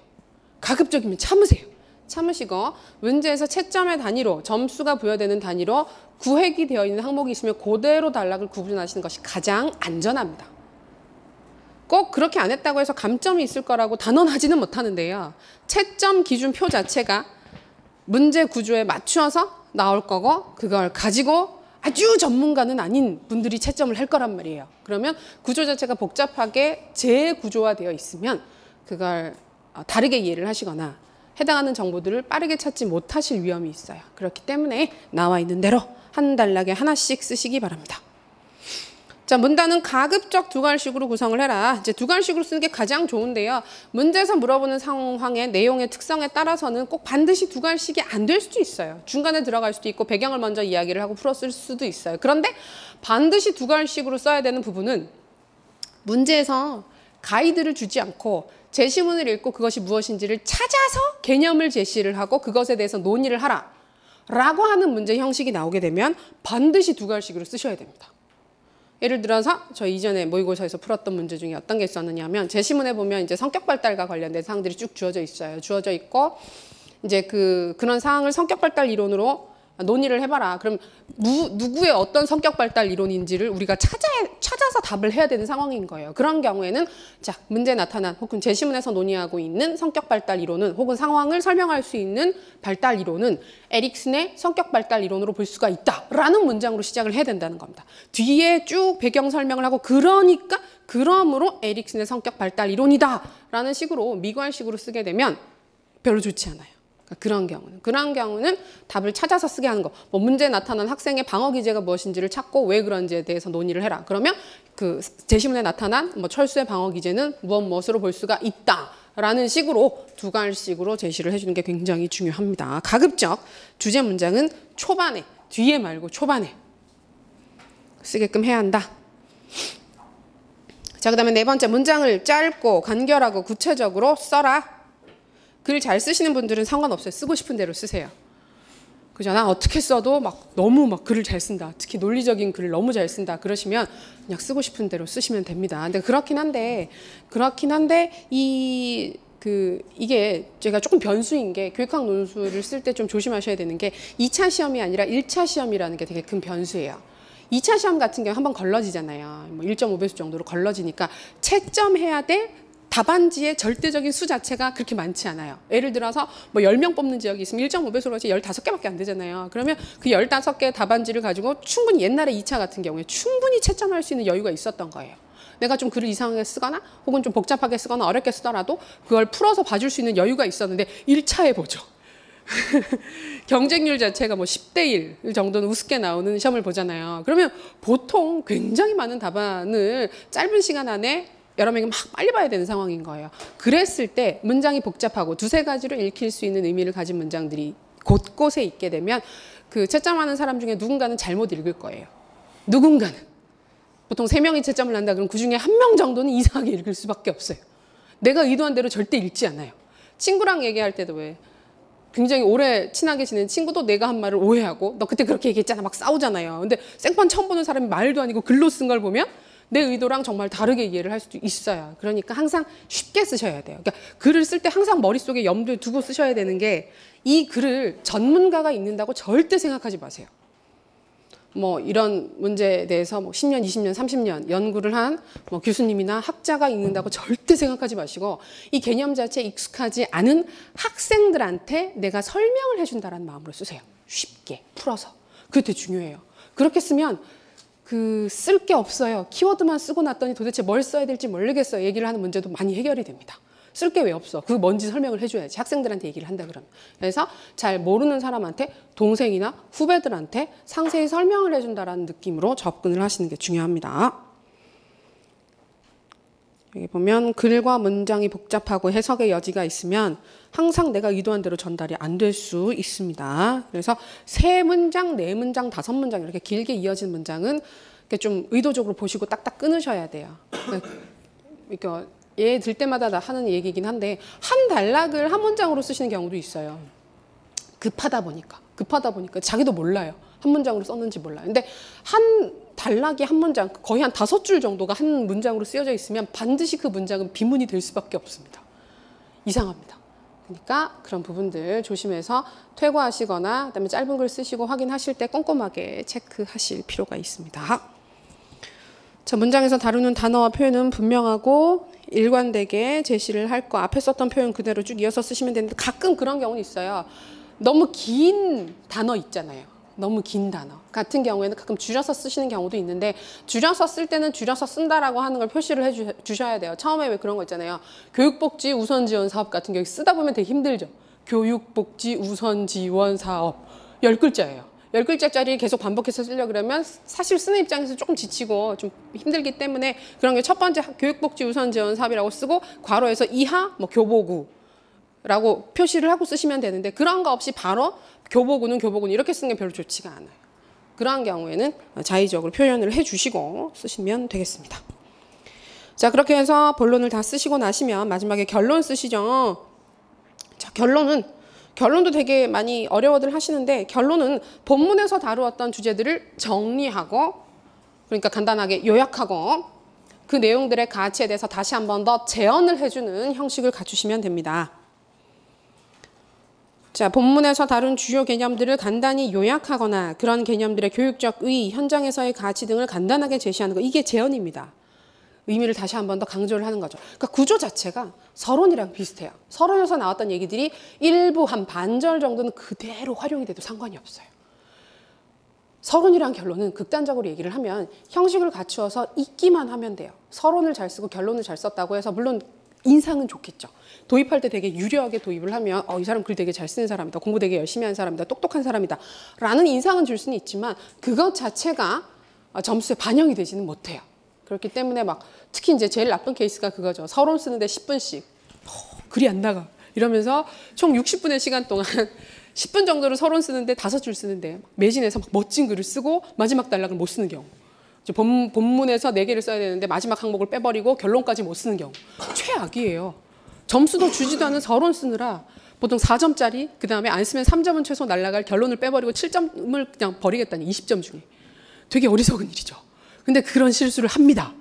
Speaker 1: 가급적이면 참으세요. 참으시고 문제에서 채점의 단위로 점수가 부여되는 단위로 구획이 되어 있는 항목이 있으면 그대로 단락을 구분하시는 것이 가장 안전합니다. 꼭 그렇게 안 했다고 해서 감점이 있을 거라고 단언하지는 못하는데요. 채점 기준표 자체가 문제 구조에 맞추어서 나올 거고 그걸 가지고 아주 전문가는 아닌 분들이 채점을 할 거란 말이에요. 그러면 구조 자체가 복잡하게 재구조화되어 있으면 그걸 다르게 이해를 하시거나 해당하는 정보들을 빠르게 찾지 못하실 위험이 있어요. 그렇기 때문에 나와 있는 대로 한 단락에 하나씩 쓰시기 바랍니다. 자, 문단은 가급적 2갈식으로 구성을 해라. 이제 2갈식으로 쓰는 게 가장 좋은데요. 문제에서 물어보는 상황의 내용의 특성에 따라서는 꼭 반드시 2갈식이 안 될 수도 있어요. 중간에 들어갈 수도 있고 배경을 먼저 이야기를 하고 풀었을 수도 있어요. 그런데 반드시 2갈식으로 써야 되는 부분은 문제에서 가이드를 주지 않고 제시문을 읽고 그것이 무엇인지를 찾아서 개념을 제시를 하고 그것에 대해서 논의를 하라 라고 하는 문제 형식이 나오게 되면 반드시 2갈식으로 쓰셔야 됩니다. 예를 들어서 저희 이전에 모의고사에서 풀었던 문제 중에 어떤 게 있었느냐면 제시문에 보면 이제 성격 발달과 관련된 사항들이 쭉 주어져 있어요. 주어져 있고 이제 그런 사항을 성격 발달 이론으로 논의를 해봐라. 그럼 누구의 어떤 성격 발달 이론인지를 우리가 찾아서 답을 해야 되는 상황인 거예요. 그런 경우에는 자, 문제에 나타난 혹은 제시문에서 논의하고 있는 성격 발달 이론은 혹은 상황을 설명할 수 있는 발달 이론은 에릭슨의 성격 발달 이론으로 볼 수가 있다라는 문장으로 시작을 해야 된다는 겁니다. 뒤에 쭉 배경 설명을 하고 그러므로 에릭슨의 성격 발달 이론이다라는 식으로 미괄식으로 쓰게 되면 별로 좋지 않아요. 그런 경우는 답을 찾아서 쓰게 하는 거. 뭐 문제에 나타난 학생의 방어 기제가 무엇인지를 찾고 왜 그런지에 대해서 논의를 해라. 그러면 그 제시문에 나타난 뭐 철수의 방어 기제는 무엇으로 볼 수가 있다라는 식으로 2갈식으로 제시를 해주는 게 굉장히 중요합니다. 가급적 주제 문장은 초반에, 뒤에 말고 초반에 쓰게끔 해야 한다. 자, 그다음에 네 번째, 문장을 짧고 간결하고 구체적으로 써라. 글 잘 쓰시는 분들은 상관없어요. 쓰고 싶은 대로 쓰세요. 그죠? 나 어떻게 써도 막 너무 막 글을 잘 쓴다. 특히 논리적인 글을 너무 잘 쓴다. 그러시면 그냥 쓰고 싶은 대로 쓰시면 됩니다. 근데 그렇긴 한데 이게 제가 조금 변수인 게 교육학 논술을 쓸 때 좀 조심하셔야 되는 게 2차 시험이 아니라 1차 시험이라는 게 되게 큰 변수예요. 2차 시험 같은 경우 한번 걸러지잖아요. 뭐 1.5배수 정도로 걸러지니까 채점해야 될 답안지의 절대적인 수 자체가 그렇게 많지 않아요. 예를 들어서 뭐 10명 뽑는 지역이 있으면 1.5배수로 하지 15개밖에 안 되잖아요. 그러면 그 15개 답안지를 가지고 충분히 옛날에 2차 같은 경우에 충분히 채점할 수 있는 여유가 있었던 거예요. 내가 좀 글을 이상하게 쓰거나 혹은 좀 복잡하게 쓰거나 어렵게 쓰더라도 그걸 풀어서 봐줄 수 있는 여유가 있었는데 1차에 보죠. 경쟁률 자체가 뭐 10대 1 정도는 우습게 나오는 시험을 보잖아요. 그러면 보통 굉장히 많은 답안을 짧은 시간 안에 여러 명이 막 빨리 봐야 되는 상황인 거예요. 그랬을 때 문장이 복잡하고 두세 가지로 읽힐 수 있는 의미를 가진 문장들이 곳곳에 있게 되면 그 채점하는 사람 중에 누군가는 잘못 읽을 거예요. 누군가는. 보통 3명이 채점을 한다 그러면 그중에 1명 정도는 이상하게 읽을 수밖에 없어요. 내가 의도한 대로 절대 읽지 않아요. 친구랑 얘기할 때도 왜 굉장히 오래 친하게 지낸 친구도 내가 한 말을 오해하고 너 그때 그렇게 얘기했잖아 막 싸우잖아요. 근데 생판 처음 보는 사람이 말도 아니고 글로 쓴 걸 보면 내 의도랑 정말 다르게 이해를 할 수도 있어요. 그러니까 항상 쉽게 쓰셔야 돼요. 그러니까 글을 쓸 때 항상 머릿속에 염두에 두고 쓰셔야 되는 게 이 글을 전문가가 읽는다고 절대 생각하지 마세요. 뭐 이런 문제에 대해서 뭐 10년, 20년, 30년 연구를 한 뭐 교수님이나 학자가 읽는다고 절대 생각하지 마시고 이 개념 자체에 익숙하지 않은 학생들한테 내가 설명을 해준다는 마음으로 쓰세요. 쉽게 풀어서. 그게 되게 중요해요. 그렇게 쓰면 쓸 게 없어요. 키워드만 쓰고 났더니 도대체 뭘 써야 될지 모르겠어요. 얘기를 하는 문제도 많이 해결이 됩니다. 쓸 게 왜 없어? 그거 뭔지 설명을 해줘야지. 학생들한테 얘기를 한다 그러면. 그래서 잘 모르는 사람한테 동생이나 후배들한테 상세히 설명을 해준다라는 느낌으로 접근을 하시는 게 중요합니다. 여기 보면 글과 문장이 복잡하고 해석의 여지가 있으면 항상 내가 의도한 대로 전달이 안 될 수 있습니다. 그래서 3문장, 4문장, 5문장 이렇게 길게 이어진 문장은 좀 의도적으로 보시고 딱딱 끊으셔야 돼요. 그러니까 얘 들 때마다 나 하는 얘기긴 한데 한 단락을 한 문장으로 쓰시는 경우도 있어요. 급하다 보니까 자기도 몰라요. 한 문장으로 썼는지 몰라요. 근데 한 단락이 한 문장, 거의 한 5줄 정도가 한 문장으로 쓰여져 있으면 반드시 그 문장은 비문이 될 수밖에 없습니다. 이상합니다. 그러니까 그런 부분들 조심해서 퇴고하시거나 그다음에 짧은 글 쓰시고 확인하실 때 꼼꼼하게 체크하실 필요가 있습니다. 자, 문장에서 다루는 단어와 표현은 분명하고 일관되게 제시를 할 거. 앞에 썼던 표현 그대로 쭉 이어서 쓰시면 되는데 가끔 그런 경우는 있어요. 너무 긴 단어 있잖아요. 너무 긴 단어 같은 경우에는 가끔 줄여서 쓰시는 경우도 있는데 줄여서 쓸 때는 줄여서 쓴다라고 하는 걸 표시를 해주셔야 돼요. 처음에 왜 그런 거 있잖아요. 교육복지 우선지원 사업 같은 경우 쓰다 보면 되게 힘들죠. 교육복지 우선지원 사업 10글자예요. 10글자짜리 계속 반복해서 쓰려고 그러면 사실 쓰는 입장에서 조금 지치고 좀 힘들기 때문에 그런 게 첫 번째 교육복지 우선지원 사업이라고 쓰고 괄호에서 이하 뭐 교보구 라고 표시를 하고 쓰시면 되는데 그런 거 없이 바로 교보구는 교보군 이렇게 쓰는 게 별로 좋지가 않아요. 그러한 경우에는 자의적으로 표현을 해주시고 쓰시면 되겠습니다. 자, 그렇게 해서 본론을 다 쓰시고 나시면 마지막에 결론 쓰시죠. 자, 결론도 되게 많이 어려워들 하시는데 결론은 본문에서 다루었던 주제들을 정리하고 그러니까 간단하게 요약하고 그 내용들의 가치에 대해서 다시 한 번 더 재언을 해주는 형식을 갖추시면 됩니다. 자, 본문에서 다룬 주요 개념들을 간단히 요약하거나 그런 개념들의 교육적 의의, 현장에서의 가치 등을 간단하게 제시하는 거 이게 재언입니다. 의미를 다시 한 번 더 강조를 하는 거죠. 그러니까 구조 자체가 서론이랑 비슷해요. 서론에서 나왔던 얘기들이 일부 한 반절 정도는 그대로 활용이 돼도 상관이 없어요. 서론이랑 결론은 극단적으로 얘기를 하면 형식을 갖추어서 읽기만 하면 돼요. 서론을 잘 쓰고 결론을 잘 썼다고 해서 물론 인상은 좋겠죠. 도입할 때 되게 유려하게 도입을 하면 이 사람 글 되게 잘 쓰는 사람이다. 공부 되게 열심히 하는 사람이다. 똑똑한 사람이다. 라는 인상은 줄 수는 있지만 그것 자체가 점수에 반영이 되지는 못해요. 그렇기 때문에 막 특히 이제 제일 나쁜 케이스가 그거죠. 서론 쓰는데 10분씩 글이 안 나가. 이러면서 총 60분의 시간 동안 10분 정도를 서론 쓰는데 5줄 쓰는데 매진해서 막 멋진 글을 쓰고 마지막 단락을 못 쓰는 경우. 이제 본문에서 4개를 써야 되는데 마지막 항목을 빼버리고 결론까지 못 쓰는 경우. 최악이에요. 점수도 주지도 않은 서론 쓰느라 보통 4점짜리, 그 다음에 안 쓰면 3점은 최소 날라갈 결론을 빼버리고 7점을 그냥 버리겠다니 20점 중에. 되게 어리석은 일이죠. 근데 그런 실수를 합니다.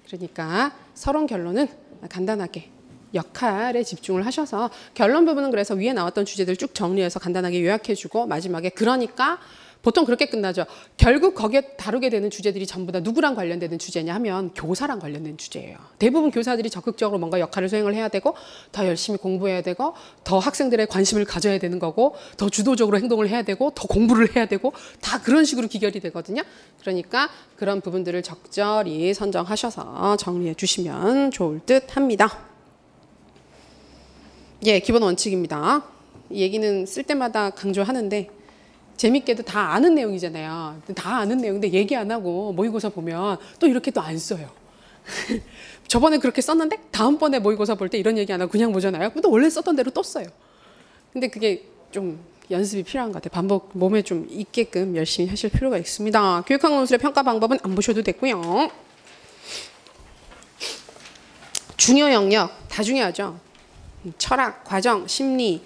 Speaker 1: 그러니까 서론 결론은 간단하게 역할에 집중을 하셔서 결론 부분은 그래서 위에 나왔던 주제들 쭉 정리해서 간단하게 요약해주고 마지막에 그러니까 보통 그렇게 끝나죠. 결국 거기에 다루게 되는 주제들이 전부 다 누구랑 관련되는 주제냐 하면 교사랑 관련된 주제예요. 대부분 교사들이 적극적으로 뭔가 역할을 수행을 해야 되고 더 열심히 공부해야 되고 더 학생들의 관심을 가져야 되는 거고 더 주도적으로 행동을 해야 되고 더 공부를 해야 되고 다 그런 식으로 기결이 되거든요. 그러니까 그런 부분들을 적절히 선정하셔서 정리해 주시면 좋을 듯 합니다. 예, 기본 원칙입니다. 이 얘기는 쓸 때마다 강조하는데 재밌게도 다 아는 내용이잖아요. 다 아는 내용인데 얘기 안 하고 모의고사 보면 또 이렇게 또 안 써요. 저번에 그렇게 썼는데 다음번에 모의고사 볼 때 이런 얘기 안 하고 그냥 보잖아요. 또 원래 썼던 대로 또 써요. 근데 그게 좀 연습이 필요한 것 같아요. 반복 몸에 좀 있게끔 열심히 하실 필요가 있습니다. 교육학 논술의 평가 방법은 안 보셔도 되고요. 중요 영역 다 중요하죠. 철학, 과정, 심리,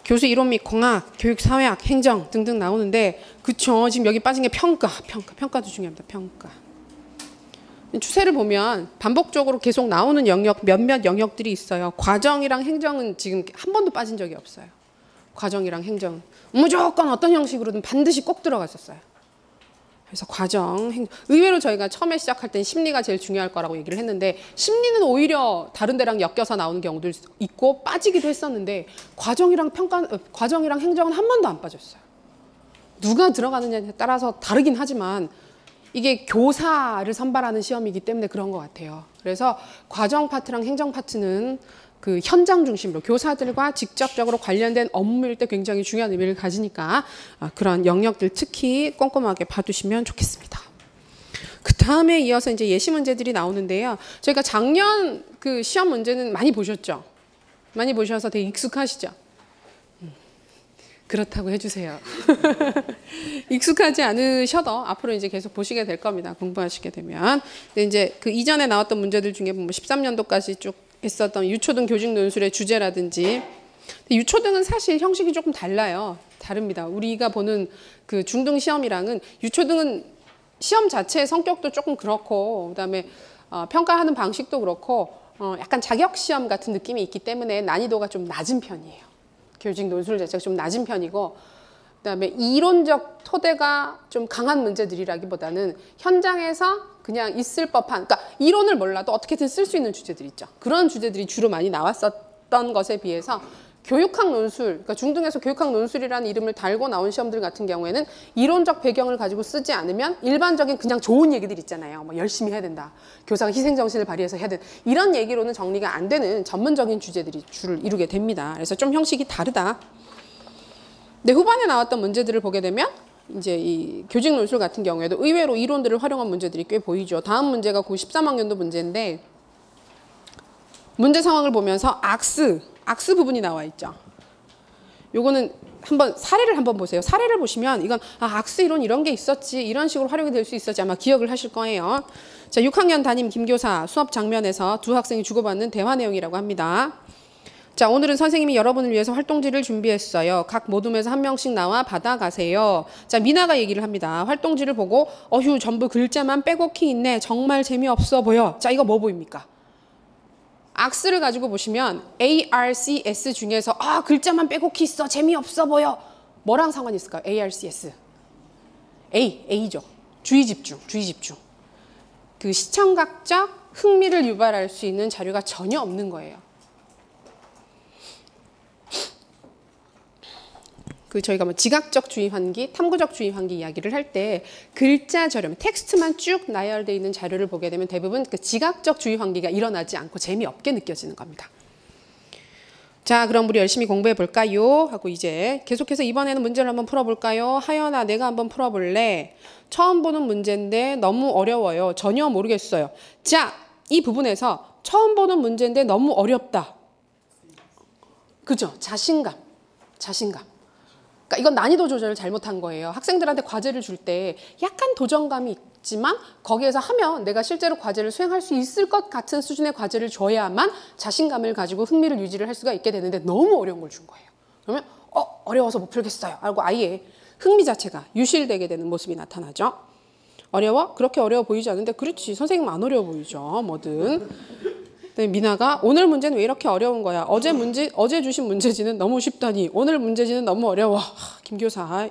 Speaker 1: 교수 이론 및 공학, 교육, 사회학, 행정 등등 나오는데 그쵸. 지금 여기 빠진 게 평가도 중요합니다. 평가. 추세를 보면 반복적으로 계속 나오는 영역 몇몇 영역들이 있어요. 과정이랑 행정은 지금 한 번도 빠진 적이 없어요. 과정이랑 행정 무조건 어떤 형식으로든 반드시 꼭 들어갔었어요. 그래서 과정, 행정. 의외로 저희가 처음에 시작할 땐 심리가 제일 중요할 거라고 얘기를 했는데 심리는 오히려 다른 데랑 엮여서 나오는 경우도 있고 빠지기도 했었는데 과정이랑 행정은 한 번도 안 빠졌어요. 누가 들어가느냐에 따라서 다르긴 하지만 이게 교사를 선발하는 시험이기 때문에 그런 것 같아요. 그래서 과정 파트랑 행정 파트는 그 현장 중심으로 교사들과 직접적으로 관련된 업무일 때 굉장히 중요한 의미를 가지니까 그런 영역들 특히 꼼꼼하게 봐두시면 좋겠습니다. 그 다음에 이어서 이제 예시 문제들이 나오는데요. 저희가 작년 그 시험 문제는 많이 보셨죠? 많이 보셔서 되게 익숙하시죠? 그렇다고 해주세요. 익숙하지 않으셔도 앞으로 이제 계속 보시게 될 겁니다. 공부하시게 되면. 근데 이제 그 이전에 나왔던 문제들 중에 뭐 13년도까지 쭉 있었던 유초등 교직 논술의 주제라든지 유초등은 사실 형식이 조금 달라요. 다릅니다. 우리가 보는 그 중등 시험이랑은 유초등은 시험 자체의 성격도 조금 그렇고 그다음에 평가하는 방식도 그렇고 약간 자격 시험 같은 느낌이 있기 때문에 난이도가 좀 낮은 편이에요. 교직 논술 자체가 좀 낮은 편이고 그다음에 이론적 토대가 좀 강한 문제들이라기보다는 현장에서 그냥 있을 법한, 그러니까 이론을 몰라도 어떻게든 쓸 수 있는 주제들 있죠. 그런 주제들이 주로 많이 나왔었던 것에 비해서 교육학 논술, 그러니까 중등에서 교육학 논술이라는 이름을 달고 나온 시험들 같은 경우에는 이론적 배경을 가지고 쓰지 않으면 일반적인 그냥 좋은 얘기들 있잖아요. 뭐 열심히 해야 된다. 교사가 희생정신을 발휘해서 해야 된다. 이런 얘기로는 정리가 안 되는 전문적인 주제들이 주를 이루게 됩니다. 그래서 좀 형식이 다르다. 근데 후반에 나왔던 문제들을 보게 되면 이제 이 교직 논술 같은 경우에도 의외로 이론들을 활용한 문제들이 꽤 보이죠. 다음 문제가 고 13학년도 문제인데 문제 상황을 보면서 악스 부분이 나와 있죠. 요거는 한번 사례를 한번 보세요. 사례를 보시면 이건 악스 이론 이런 게 있었지 이런 식으로 활용이 될 수 있었지 아마 기억을 하실 거예요. 자, 6학년 담임 김교사 수업 장면에서 두 학생이 주고받는 대화 내용이라고 합니다. 자, 오늘은 선생님이 여러분을 위해서 활동지를 준비했어요. 각 모둠에서 한 명씩 나와 받아가세요. 자, 미나가 얘기를 합니다. 활동지를 보고 어휴 전부 글자만 빼곡히 있네. 정말 재미없어 보여. 자, 이거 뭐 보입니까? 악스를 가지고 보시면 ARCS 중에서 글자만 빼곡히 있어. 재미없어 보여. 뭐랑 상관이 있을까요? ARCS. A죠. 주의 집중. 그 시청각적 흥미를 유발할 수 있는 자료가 전혀 없는 거예요. 그 저희가 뭐 지각적 주의 환기, 탐구적 주의 환기 이야기를 할 때 글자 저렴, 텍스트만 쭉 나열되어 있는 자료를 보게 되면 대부분 그 지각적 주의 환기가 일어나지 않고 재미없게 느껴지는 겁니다. 자, 그럼 우리 열심히 공부해 볼까요? 하고 이제 계속해서 이번에는 문제를 한번 풀어볼까요? 하연아, 내가 한번 풀어볼래? 처음 보는 문제인데 너무 어려워요. 전혀 모르겠어요. 자, 이 부분에서 처음 보는 문제인데 너무 어렵다. 그죠? 자신감. 그러니까 이건 난이도 조절을 잘못한 거예요. 학생들한테 과제를 줄 때 약간 도전감이 있지만 거기에서 하면 내가 실제로 과제를 수행할 수 있을 것 같은 수준의 과제를 줘야만 자신감을 가지고 흥미를 유지를 할 수가 있게 되는데 너무 어려운 걸 준 거예요. 그러면 어려워서 못 풀겠어요 하고 아예 흥미 자체가 유실되게 되는 모습이 나타나죠. 어려워? 그렇게 어려워 보이지 않는데 그렇지 선생님 안 어려워 보이죠 뭐든. 미나가 오늘 문제는 왜 이렇게 어려운 거야? 어제 주신 문제지는 너무 쉽다니 오늘 문제지는 너무 어려워. 김 교사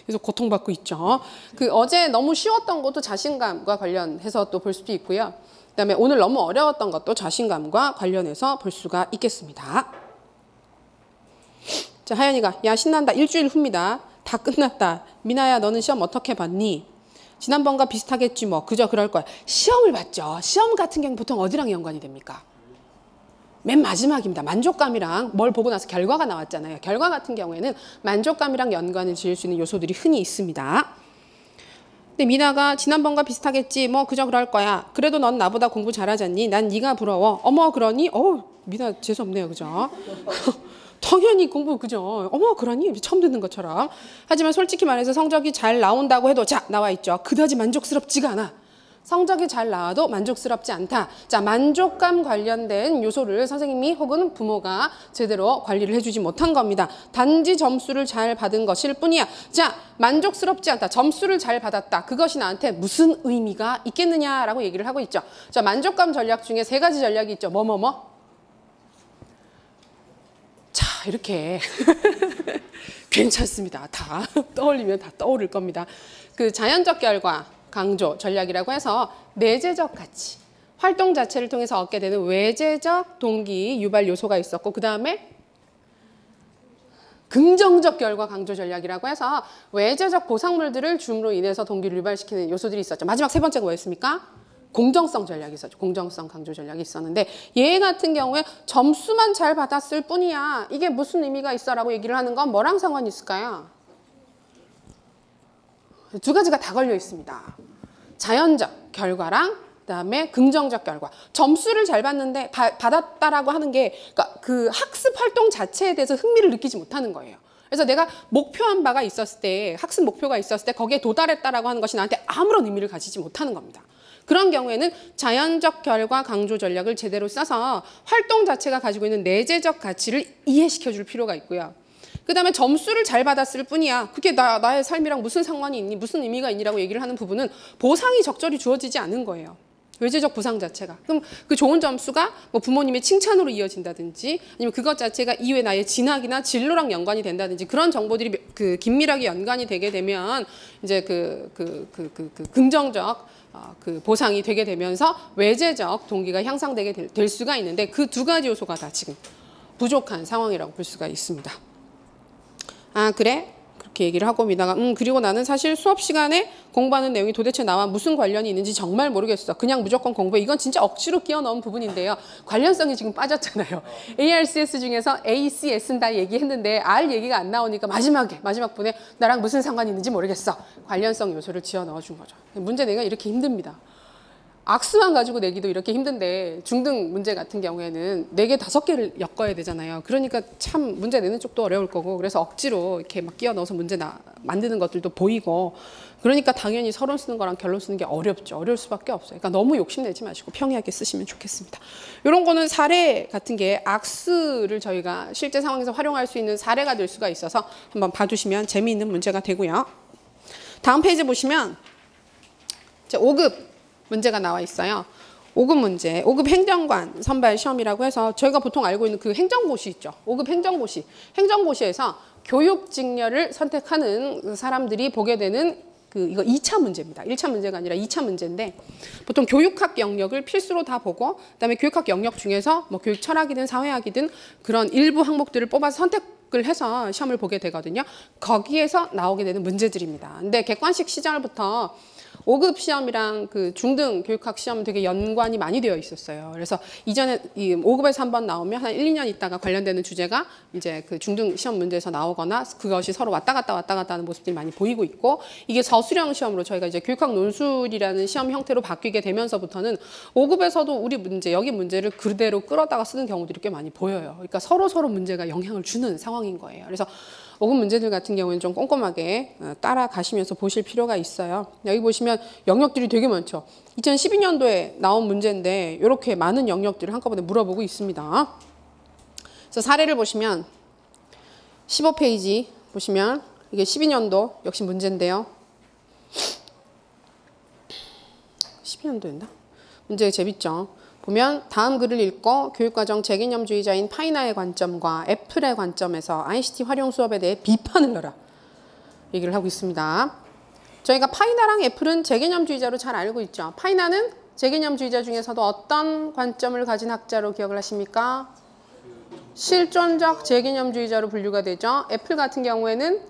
Speaker 1: 그래서 고통받고 있죠. 그 어제 너무 쉬웠던 것도 자신감과 관련해서 또 볼 수도 있고요. 그다음에 오늘 너무 어려웠던 것도 자신감과 관련해서 볼 수가 있겠습니다. 자, 하연이가 야 신난다. 일주일 후입니다. 다 끝났다. 미나야 너는 시험 어떻게 봤니? 지난번과 비슷하겠지 뭐. 그저 그럴 거야. 시험을 봤죠. 시험 같은 경우는 보통 어디랑 연관이 됩니까? 맨 마지막입니다. 만족감이랑 뭘 보고 나서 결과가 나왔잖아요. 결과 같은 경우에는 만족감이랑 연관을 지을 수 있는 요소들이 흔히 있습니다. 근데 미나가 지난번과 비슷하겠지 뭐 그저 그럴 거야. 그래도 넌 나보다 공부 잘하잖니? 난 네가 부러워. 어머 그러니? 미나 재수없네요. 그죠? 당연히 공부 그죠? 어머 그러니? 처음 듣는 것처럼. 하지만 솔직히 말해서 성적이 잘 나온다고 해도 자 나와 있죠. 그다지 만족스럽지가 않아. 성적이 잘 나와도 만족스럽지 않다. 자 만족감 관련된 요소를 선생님이 혹은 부모가 제대로 관리를 해주지 못한 겁니다. 단지 점수를 잘 받은 것일 뿐이야. 자 만족스럽지 않다. 점수를 잘 받았다. 그것이 나한테 무슨 의미가 있겠느냐라고 얘기를 하고 있죠. 자 만족감 전략 중에 3가지 전략이 있죠. 자 이렇게 괜찮습니다. 다 떠올리면 다 떠오를 겁니다. 그 자연적 결과 강조 전략이라고 해서 내재적 가치, 활동 자체를 통해서 얻게 되는 외재적 동기 유발 요소가 있었고 그 다음에 긍정적 결과 강조 전략이라고 해서 외재적 보상물들을 줌으로 인해서 동기를 유발시키는 요소들이 있었죠. 마지막 3번째가 뭐였습니까? 공정성 전략이 있었죠. 공정성 강조 전략이 있었는데 얘 같은 경우에 점수만 잘 받았을 뿐이야. 이게 무슨 의미가 있어? 라고 얘기를 하는 건 뭐랑 상관이 있을까요? 2가지가 다 걸려 있습니다. 자연적 결과랑 그다음에 긍정적 결과. 점수를 잘 받는데 받았다라고 하는 게 그러니까 그 학습 활동 자체에 대해서 흥미를 느끼지 못하는 거예요. 그래서 내가 목표한 바가 있었을 때 학습 목표가 있었을 때 거기에 도달했다라고 하는 것이 나한테 아무런 의미를 가지지 못하는 겁니다. 그런 경우에는 자연적 결과 강조 전략을 제대로 써서 활동 자체가 가지고 있는 내재적 가치를 이해시켜 줄 필요가 있고요. 그 다음에 점수를 잘 받았을 뿐이야. 그게 나의 삶이랑 무슨 상관이 있니? 무슨 의미가 있니라고 얘기를 하는 부분은 보상이 적절히 주어지지 않은 거예요. 외재적 보상 자체가. 그럼 그 좋은 점수가 뭐 부모님의 칭찬으로 이어진다든지 아니면 그것 자체가 이후에 나의 진학이나 진로랑 연관이 된다든지 그런 정보들이 그 긴밀하게 연관이 되게 되면 이제 긍정적 그 보상이 되게 되면서 외재적 동기가 향상되게 될 수가 있는데 그 2가지 요소가 다 지금 부족한 상황이라고 볼 수가 있습니다. 아 그래? 그렇게 얘기를 하고 미나가 그리고 나는 사실 수업 시간에 공부하는 내용이 도대체 나와 무슨 관련이 있는지 정말 모르겠어. 그냥 무조건 공부해. 이건 진짜 억지로 끼워 넣은 부분인데요. 관련성이 지금 빠졌잖아요. ARCS 중에서 A, C, S는 다 얘기했는데 R 얘기가 안 나오니까 마지막 분에 나랑 무슨 상관이 있는지 모르겠어. 관련성 요소를 지어 넣어준 거죠. 문제 내가 이렇게 힘듭니다. 악수만 가지고 내기도 이렇게 힘든데 중등 문제 같은 경우에는 4개, 5개를 엮어야 되잖아요. 그러니까 참 문제 내는 쪽도 어려울 거고 그래서 억지로 이렇게 막 끼워 넣어서 문제 만드는 것들도 보이고 그러니까 당연히 서론 쓰는 거랑 결론 쓰는 게 어렵죠. 어려울 수밖에 없어요. 그러니까 너무 욕심내지 마시고 평이하게 쓰시면 좋겠습니다. 이런 거는 사례 같은 게 악수를 저희가 실제 상황에서 활용할 수 있는 사례가 될 수가 있어서 한번 봐주시면 재미있는 문제가 되고요. 다음 페이지 보시면 5급 문제가 나와 있어요. 5급 문제, 5급 행정관 선발 시험이라고 해서 저희가 보통 알고 있는 그 행정고시 있죠. 5급 행정고시. 행정고시에서 교육 직렬을 선택하는 사람들이 보게 되는 이거 2차 문제입니다. 1차 문제가 아니라 2차 문제인데 보통 교육학 영역을 필수로 다 보고 그다음에 교육학 영역 중에서 뭐 교육 철학이든 사회학이든 그런 일부 항목들을 뽑아서 선택을 해서 시험을 보게 되거든요. 거기에서 나오게 되는 문제들입니다. 근데 객관식 시절부터 5급 시험이랑 그 중등 교육학 시험은 되게 연관이 많이 되어 있었어요. 그래서 이전에 이 5급에서 한번 나오면 한 1, 2년 있다가 관련되는 주제가 이제 그 중등 시험 문제에서 나오거나 그것이 서로 왔다 갔다 하는 모습들이 많이 보이고 있고 이게 저수령 시험으로 저희가 이제 교육학 논술이라는 시험 형태로 바뀌게 되면서부터는 5급에서도 우리 문제, 여기 문제를 그대로 끌어다가 쓰는 경우들이 꽤 많이 보여요. 그러니까 서로 문제가 영향을 주는 상황인 거예요. 그래서 5급 문제들 같은 경우는 좀 꼼꼼하게 따라가시면서 보실 필요가 있어요. 여기 보시면 영역들이 되게 많죠. 2012년도에 나온 문제인데 이렇게 많은 영역들을 한꺼번에 물어보고 있습니다. 그래서 사례를 보시면 15페이지 보시면 이게 12년도 역시 문제인데요. 12년도였나? 문제가 재밌죠. 보면 다음 글을 읽고 교육과정 재개념주의자인 파이나의 관점과 애플의 관점에서 ICT 활용 수업에 대해 비판을 넣어라. 얘기를 하고 있습니다. 저희가 파이나랑 애플은 재개념주의자로 잘 알고 있죠. 파이나는 재개념주의자 중에서도 어떤 관점을 가진 학자로 기억을 하십니까? 실존적 재개념주의자로 분류가 되죠. 애플 같은 경우에는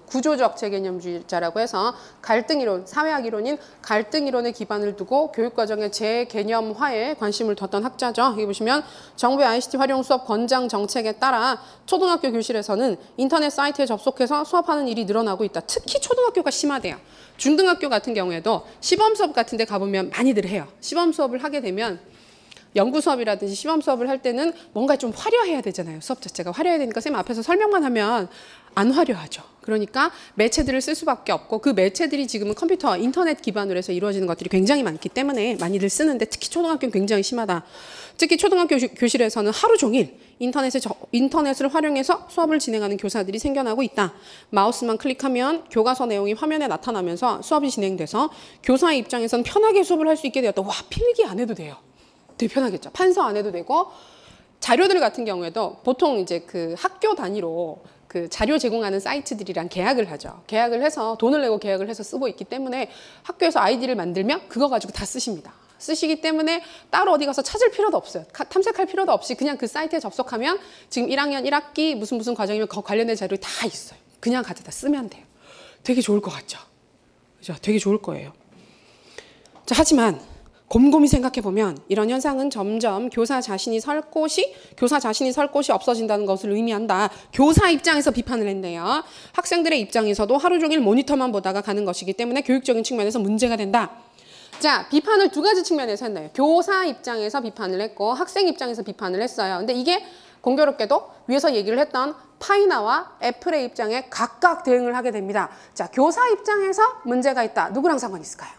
Speaker 1: 구조적 재개념주의자라고 해서 갈등이론, 사회학 이론인 갈등이론에 기반을 두고 교육과정의 재개념화에 관심을 뒀던 학자죠. 여기 보시면 정부의 ICT 활용 수업 권장 정책에 따라 초등학교 교실에서는 인터넷 사이트에 접속해서 수업하는 일이 늘어나고 있다. 특히 초등학교가 심하대요. 중등학교 같은 경우에도 시범 수업 같은 데 가보면 많이들 해요. 시범 수업을 하게 되면 연구 수업이라든지 시범 수업을 할 때는 뭔가 좀 화려해야 되잖아요. 수업 자체가 화려해야 되니까 쌤 앞에서 설명만 하면 안 화려하죠. 그러니까 매체들을 쓸 수밖에 없고 그 매체들이 지금은 컴퓨터, 인터넷 기반으로 해서 이루어지는 것들이 굉장히 많기 때문에 많이들 쓰는데 특히 초등학교는 굉장히 심하다. 특히 초등학교 교실에서는 하루 종일 인터넷을 활용해서 수업을 진행하는 교사들이 생겨나고 있다. 마우스만 클릭하면 교과서 내용이 화면에 나타나면서 수업이 진행돼서 교사의 입장에서는 편하게 수업을 할 수 있게 되었다. 와, 필기 안 해도 돼요. 되게 편하겠죠. 판서 안 해도 되고 자료들 같은 경우에도 보통 이제 그 학교 단위로 그 자료 제공하는 사이트들이랑 계약을 하죠. 계약을 해서 돈을 내고 계약을 해서 쓰고 있기 때문에 학교에서 아이디를 만들면 그거 가지고 다 쓰십니다. 쓰시기 때문에 따로 어디 가서 찾을 필요도 없어요. 탐색할 필요도 없이 그냥 그 사이트에 접속하면 지금 1학년 1학기 무슨 과정이면 그 관련된 자료가 다 있어요. 그냥 가져다 쓰면 돼요. 되게 좋을 것 같죠. 그죠? 되게 좋을 거예요. 자, 하지만 곰곰이 생각해보면 이런 현상은 점점 교사 자신이 설 곳이 없어진다는 것을 의미한다. 교사 입장에서 비판을 했네요. 학생들의 입장에서도 하루 종일 모니터만 보다가 가는 것이기 때문에 교육적인 측면에서 문제가 된다. 자, 비판을 두 가지 측면에서 했나요? 교사 입장에서 비판을 했고 학생 입장에서 비판을 했어요. 근데 이게 공교롭게도 위에서 얘기를 했던 파이나와 애플의 입장에 각각 대응을 하게 됩니다. 자, 교사 입장에서 문제가 있다. 누구랑 상관이 있을까요?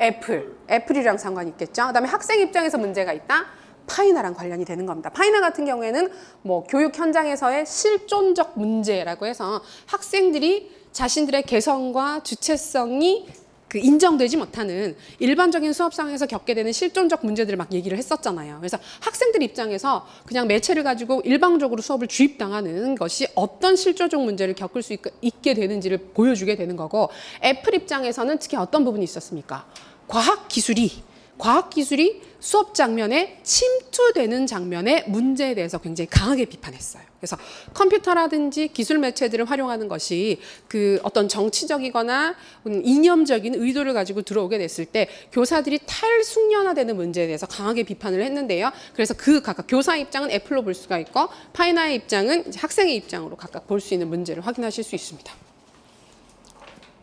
Speaker 1: 애플이랑 상관이 있겠죠. 그다음에 학생 입장에서 문제가 있다. 파이나랑 관련이 되는 겁니다. 파이나 같은 경우에는 뭐 교육 현장에서의 실존적 문제라고 해서 학생들이 자신들의 개성과 주체성이 그 인정되지 못하는 일반적인 수업 상황에서 겪게 되는 실존적 문제들을 막 얘기를 했었잖아요. 그래서 학생들 입장에서 그냥 매체를 가지고 일방적으로 수업을 주입당하는 것이 어떤 실존적 문제를 겪을 수 있게 되는지를 보여주게 되는 거고, 애플 입장에서는 특히 어떤 부분이 있었습니까? 과학기술이 수업 장면에 침투되는 장면의 문제에 대해서 굉장히 강하게 비판했어요. 그래서 컴퓨터라든지 기술 매체들을 활용하는 것이 그 어떤 정치적이거나 이념적인 의도를 가지고 들어오게 됐을 때 교사들이 탈숙련화되는 문제에 대해서 강하게 비판을 했는데요. 그래서 그 각각 교사 입장은 애플로 볼 수가 있고 파이나의 입장은 이제 학생의 입장으로 각각 볼 수 있는 문제를 확인하실 수 있습니다.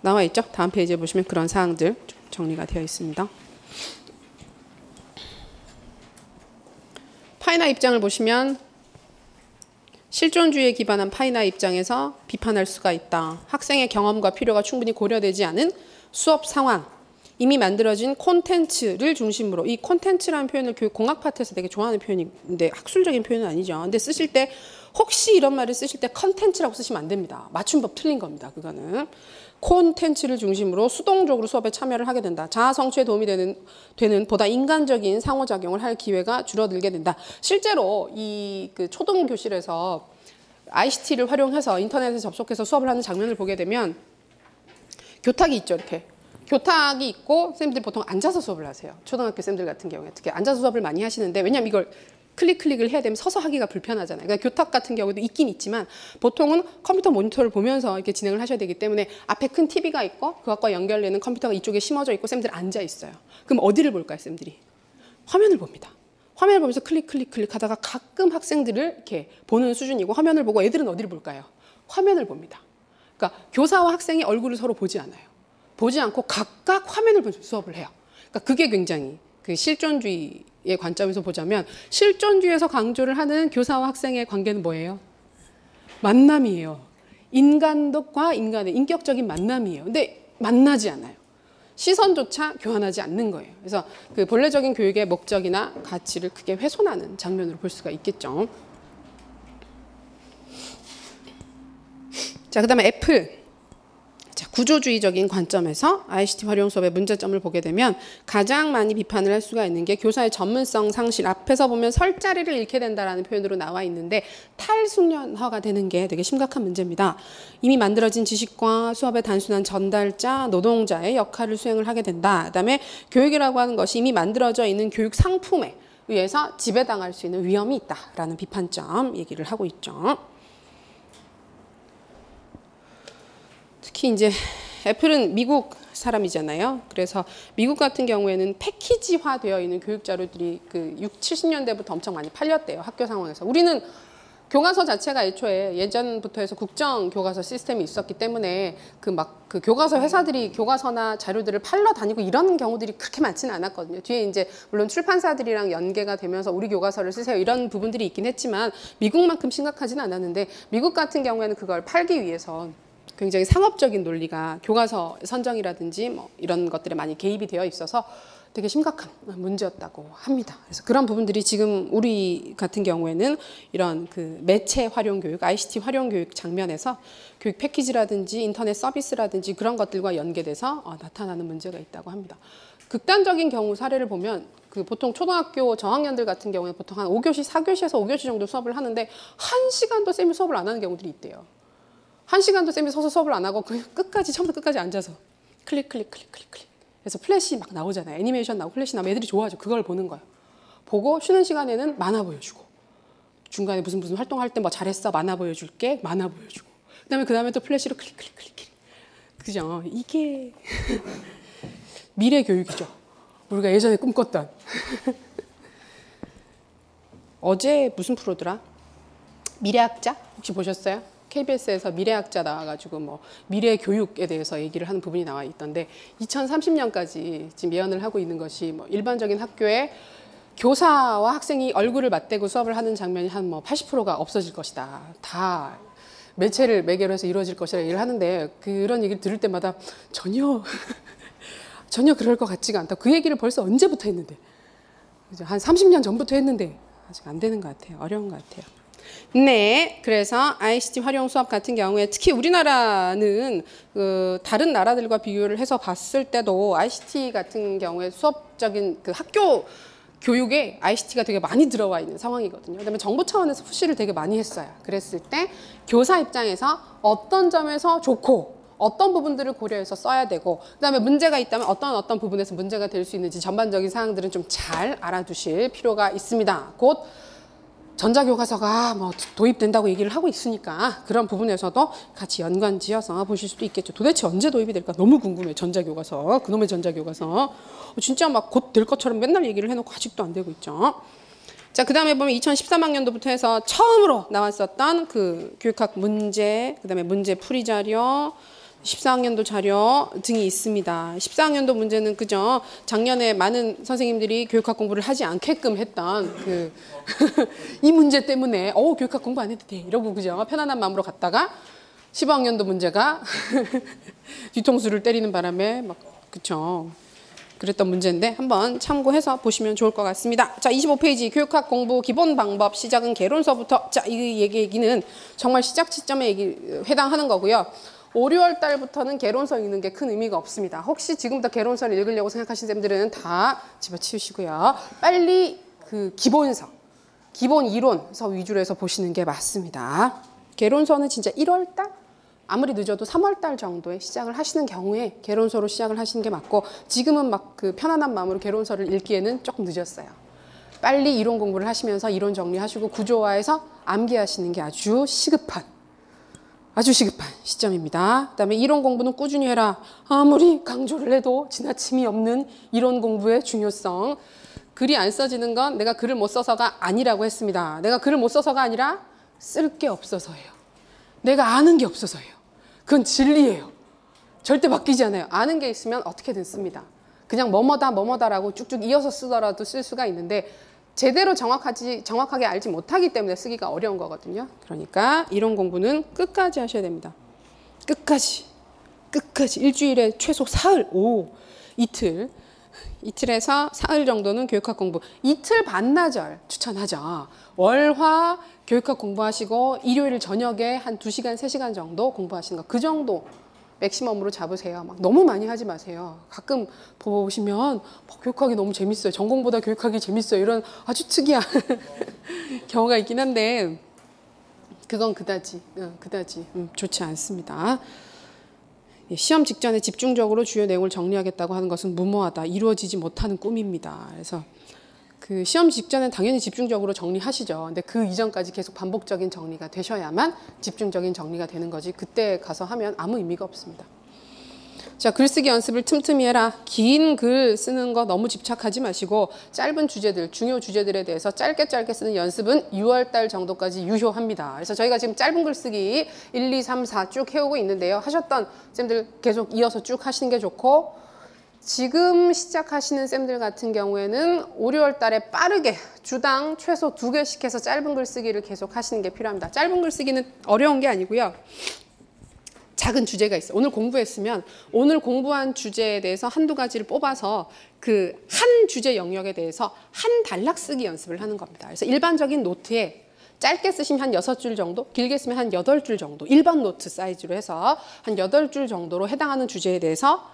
Speaker 1: 나와 있죠? 다음 페이지에 보시면 그런 사항들 정리가 되어 있습니다. 파이나 입장을 보시면 실존주의에 기반한 파이나 입장에서 비판할 수가 있다. 학생의 경험과 필요가 충분히 고려되지 않은 수업 상황, 이미 만들어진 콘텐츠를 중심으로, 이 콘텐츠라는 표현을 교육공학 파트에서 되게 좋아하는 표현인데 학술적인 표현은 아니죠. 근데 쓰실 때 혹시 이런 말을 쓰실 때 컨텐츠라고 쓰시면 안 됩니다. 맞춤법 틀린 겁니다. 그거는. 콘텐츠를 중심으로 수동적으로 수업에 참여를 하게 된다. 자아 성취에 도움이 되는 보다 인간적인 상호작용을 할 기회가 줄어들게 된다. 실제로 이 그 초등교실에서 ICT를 활용해서 인터넷에 접속해서 수업을 하는 장면을 보게 되면 교탁이 있죠. 이렇게. 교탁이 있고 쌤들이 보통 앉아서 수업을 하세요. 초등학교 쌤들 같은 경우에 특히 앉아서 수업을 많이 하시는데, 왜냐하면 이걸 클릭을 해야 되면 서서 하기가 불편하잖아요. 그러니까 교탁 같은 경우도 있긴 있지만 보통은 컴퓨터 모니터를 보면서 이렇게 진행을 하셔야 되기 때문에 앞에 큰 TV가 있고 그것과 연결되는 컴퓨터가 이쪽에 심어져 있고 쌤들 앉아 있어요. 그럼 어디를 볼까요, 쌤들이? 화면을 봅니다. 화면을 보면서 클릭 하다가 가끔 학생들을 이렇게 보는 수준이고, 화면을 보고 애들은 어디를 볼까요? 화면을 봅니다. 그러니까 교사와 학생이 얼굴을 서로 보지 않아요. 보지 않고 각각 화면을 보면서 수업을 해요. 그러니까 그게 굉장히 그 실존주의의 관점에서 보자면, 실존주의에서 강조를 하는 교사와 학생의 관계는 뭐예요? 만남이에요. 인간과 인간의 인격적인 만남이에요. 근데 만나지 않아요. 시선조차 교환하지 않는 거예요. 그래서 그 본래적인 교육의 목적이나 가치를 크게 훼손하는 장면으로 볼 수가 있겠죠. 자, 그다음에 F. 자, 구조주의적인 관점에서 ICT 활용 수업의 문제점을 보게 되면 가장 많이 비판을 할 수가 있는 게 교사의 전문성 상실. 앞에서 보면 설 자리를 잃게 된다라는 표현으로 나와 있는데 탈숙련화가 되는 게 되게 심각한 문제입니다. 이미 만들어진 지식과 수업의 단순한 전달자, 노동자의 역할을 수행을 하게 된다. 그다음에 교육이라고 하는 것이 이미 만들어져 있는 교육 상품에 의해서 지배당할 수 있는 위험이 있다라는 비판점 얘기를 하고 있죠. 특히 이제 애플은 미국 사람이잖아요. 그래서 미국 같은 경우에는 패키지화 되어 있는 교육 자료들이 그 60, 70년대부터 엄청 많이 팔렸대요. 학교 상황에서. 우리는 교과서 자체가 애초에 예전부터 해서 국정 교과서 시스템이 있었기 때문에 그 교과서 회사들이 교과서나 자료들을 팔러 다니고 이런 경우들이 그렇게 많지는 않았거든요. 뒤에 이제 물론 출판사들이랑 연계가 되면서 우리 교과서를 쓰세요 이런 부분들이 있긴 했지만 미국만큼 심각하지는 않았는데 미국 같은 경우에는 그걸 팔기 위해서 굉장히 상업적인 논리가 교과서 선정이라든지 뭐 이런 것들에 많이 개입이 되어 있어서 되게 심각한 문제였다고 합니다. 그래서 그런 부분들이 지금 우리 같은 경우에는 이런 그 매체 활용 교육, ICT 활용 교육 장면에서 교육 패키지라든지 인터넷 서비스라든지 그런 것들과 연계돼서 나타나는 문제가 있다고 합니다. 극단적인 경우 사례를 보면 그 보통 초등학교 저학년들 같은 경우에 보통 한 5교시, 4교시에서 5교시 정도 수업을 하는데 1시간도 쌤이 수업을 안 하는 경우들이 있대요. 1시간도 쌤이 서서 수업을 안 하고 그냥 끝까지 처음부터 끝까지 앉아서 클릭 클릭 클릭 클릭 클릭 그래서 플래시 막 나오잖아요. 애니메이션 나오고 플래시 나오면 애들이 좋아하죠. 그걸 보는 거예요. 보고 쉬는 시간에는 만화 보여주고 중간에 무슨 활동할 때 뭐 잘했어 만화 보여줄게 만화 보여주고 그다음에 또 플래시로 클릭 클릭 클릭 클릭 그죠? 이게 미래 교육이죠. 우리가 예전에 꿈꿨던 어제 무슨 프로더라? 미래학자? 혹시 보셨어요? KBS에서 미래학자 나와가지고 뭐 미래 교육에 대해서 얘기를 하는 부분이 나와 있던데 2030년까지 지금 예언을 하고 있는 것이 뭐 일반적인 학교에 교사와 학생이 얼굴을 맞대고 수업을 하는 장면이 한 뭐 80%가 없어질 것이다. 다 매체를 매개로 해서 이루어질 것이라 얘기를 하는데 그런 얘기를 들을 때마다 전혀 그럴 것 같지가 않다. 그 얘기를 벌써 언제부터 했는데 한 30년 전부터 했는데 아직 안 되는 것 같아요. 어려운 것 같아요. 네, 그래서 ICT 활용 수업 같은 경우에 특히 우리나라는 다른 나라들과 비교를 해서 봤을 때도 ICT 같은 경우에 수업적인 그 학교 교육에 ICT가 되게 많이 들어와 있는 상황이거든요. 그다음에 정부 차원에서 푸시를 되게 많이 했어요. 그랬을 때 교사 입장에서 어떤 점에서 좋고 어떤 부분들을 고려해서 써야 되고 그다음에 문제가 있다면 어떤 부분에서 문제가 될 수 있는지 전반적인 사항들은 좀 잘 알아두실 필요가 있습니다. 곧 전자교과서가 뭐 도입된다고 얘기를 하고 있으니까 그런 부분에서도 같이 연관지어서 보실 수도 있겠죠. 도대체 언제 도입이 될까 너무 궁금해요. 전자교과서. 그놈의 전자교과서. 진짜 막 곧 될 것처럼 맨날 얘기를 해놓고 아직도 안 되고 있죠. 자, 그 다음에 보면 2013학년도부터 해서 처음으로 나왔었던 그 교육학 문제, 그 다음에 문제 풀이 자료, 14학년도 자료 등이 있습니다. 14학년도 문제는 그죠? 작년에 많은 선생님들이 교육학 공부를 하지 않게끔 했던 그 이 문제 때문에 교육학 공부 안 해도 돼 이러고 그죠? 편안한 마음으로 갔다가 15학년도 문제가 뒤통수를 때리는 바람에 막 그쵸? 그랬던 문제인데 한번 참고해서 보시면 좋을 것 같습니다. 자, 25페이지 교육학 공부 기본 방법 시작은 개론서부터. 자, 이 얘기는 정말 시작 시점에 해당하는 거고요. 5, 6월 달부터는 개론서 읽는 게 큰 의미가 없습니다. 혹시 지금부터 개론서를 읽으려고 생각하시는 쌤들은 다 집어치우시고요. 빨리 그 기본서, 기본 이론서 위주로 해서 보시는 게 맞습니다. 개론서는 진짜 1월 달? 아무리 늦어도 3월 달 정도에 시작을 하시는 경우에 개론서로 시작을 하시는 게 맞고 지금은 막 그 편안한 마음으로 개론서를 읽기에는 조금 늦었어요. 빨리 이론 공부를 하시면서 이론 정리하시고 구조화해서 암기하시는 게 아주 시급한 시점입니다. 그다음에 이론 공부는 꾸준히 해라. 아무리 강조를 해도 지나침이 없는 이론 공부의 중요성. 글이 안 써지는 건 내가 글을 못 써서가 아니라고 했습니다. 내가 글을 못 써서가 아니라 쓸 게 없어서예요. 내가 아는 게 없어서예요. 그건 진리예요. 절대 바뀌지 않아요. 아는 게 있으면 어떻게든 씁니다. 그냥 뭐뭐다라고 쭉쭉 이어서 쓰더라도 쓸 수가 있는데 제대로 정확하게 알지 못하기 때문에 쓰기가 어려운 거거든요. 그러니까 이론 공부는 끝까지 하셔야 됩니다. 끝까지 일주일에 최소 사흘, 이틀에서 사흘 정도는 교육학 공부. 이틀 반나절 추천하죠. 월화 교육학 공부하시고 일요일 저녁에 한 2시간, 3시간 정도 공부하시는 거. 그 정도 맥시멈으로 잡으세요. 막 너무 많이 하지 마세요. 가끔 보시면 교육학이 너무 재밌어요. 전공보다 교육학이 재밌어요. 이런 아주 특이한 경우가 있긴 한데 그건 그다지 좋지 않습니다. 시험 직전에 집중적으로 주요 내용을 정리하겠다고 하는 것은 무모하다. 이루어지지 못하는 꿈입니다. 그래서 그 시험 직전엔 당연히 집중적으로 정리하시죠. 근데 그 이전까지 계속 반복적인 정리가 되셔야만 집중적인 정리가 되는 거지. 그때 가서 하면 아무 의미가 없습니다. 자, 글쓰기 연습을 틈틈이 해라. 긴 글 쓰는 거 너무 집착하지 마시고 짧은 주제들, 중요 주제들에 대해서 짧게 쓰는 연습은 6월 달 정도까지 유효합니다. 그래서 저희가 지금 짧은 글쓰기 1, 2, 3, 4 쭉 해오고 있는데요. 하셨던 쌤들 계속 이어서 쭉 하시는 게 좋고 지금 시작하시는 쌤들 같은 경우에는 5, 6월 달에 빠르게 주당 최소 2개씩 해서 짧은 글쓰기를 계속 하시는 게 필요합니다. 짧은 글쓰기는 어려운 게 아니고요. 작은 주제가 있어요. 오늘 공부했으면 오늘 공부한 주제에 대해서 한두 가지를 뽑아서 그 한 주제 영역에 대해서 한 단락 쓰기 연습을 하는 겁니다. 그래서 일반적인 노트에 짧게 쓰시면 한 6줄 정도, 길게 쓰면 한 8줄 정도, 일반 노트 사이즈로 해서 한 8줄 정도로 해당하는 주제에 대해서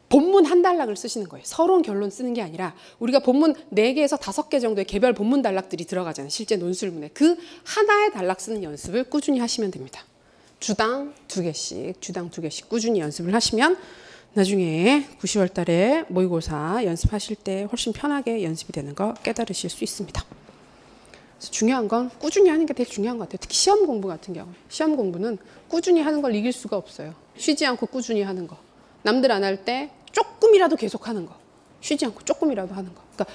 Speaker 1: 본문 한 단락을 쓰시는 거예요. 서론 결론 쓰는 게 아니라 우리가 본문 4개에서 5개 정도의 개별 본문 단락들이 들어가잖아요. 실제 논술문에. 그 하나의 단락 쓰는 연습을 꾸준히 하시면 됩니다. 주당 2개씩 꾸준히 연습을 하시면 나중에 9, 10월 달에 모의고사 연습하실 때 훨씬 편하게 연습이 되는 거 깨달으실 수 있습니다. 그래서 중요한 건 꾸준히 하는 게 되게 중요한 것 같아요. 특히 시험 공부 같은 경우. 시험 공부는 꾸준히 하는 걸 이길 수가 없어요. 쉬지 않고 꾸준히 하는 거. 남들 안 할 때 조금이라도 계속 하는 거. 쉬지 않고 조금이라도 하는 거. 그러니까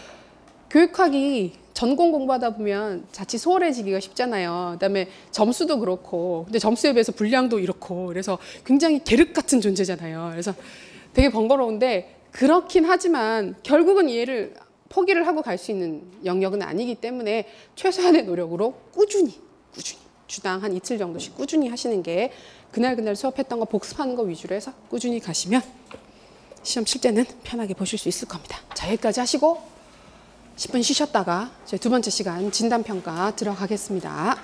Speaker 1: 교육학이 전공 공부하다 보면 자칫 소홀해지기가 쉽잖아요. 그다음에 점수도 그렇고, 근데 점수에 비해서 분량도 이렇고, 그래서 굉장히 계륵 같은 존재잖아요. 그래서 되게 번거로운데 그렇긴 하지만 결국은 얘를 포기를 하고 갈 수 있는 영역은 아니기 때문에 최소한의 노력으로 꾸준히 주당 한 이틀 정도씩 꾸준히 하시는 게 그날 수업했던 거 복습하는 거 위주로 해서 꾸준히 가시면 시험 칠 때는 편하게 보실 수 있을 겁니다. 자, 여기까지 하시고 10분 쉬셨다가 제 2번째 시간 진단평가 들어가겠습니다.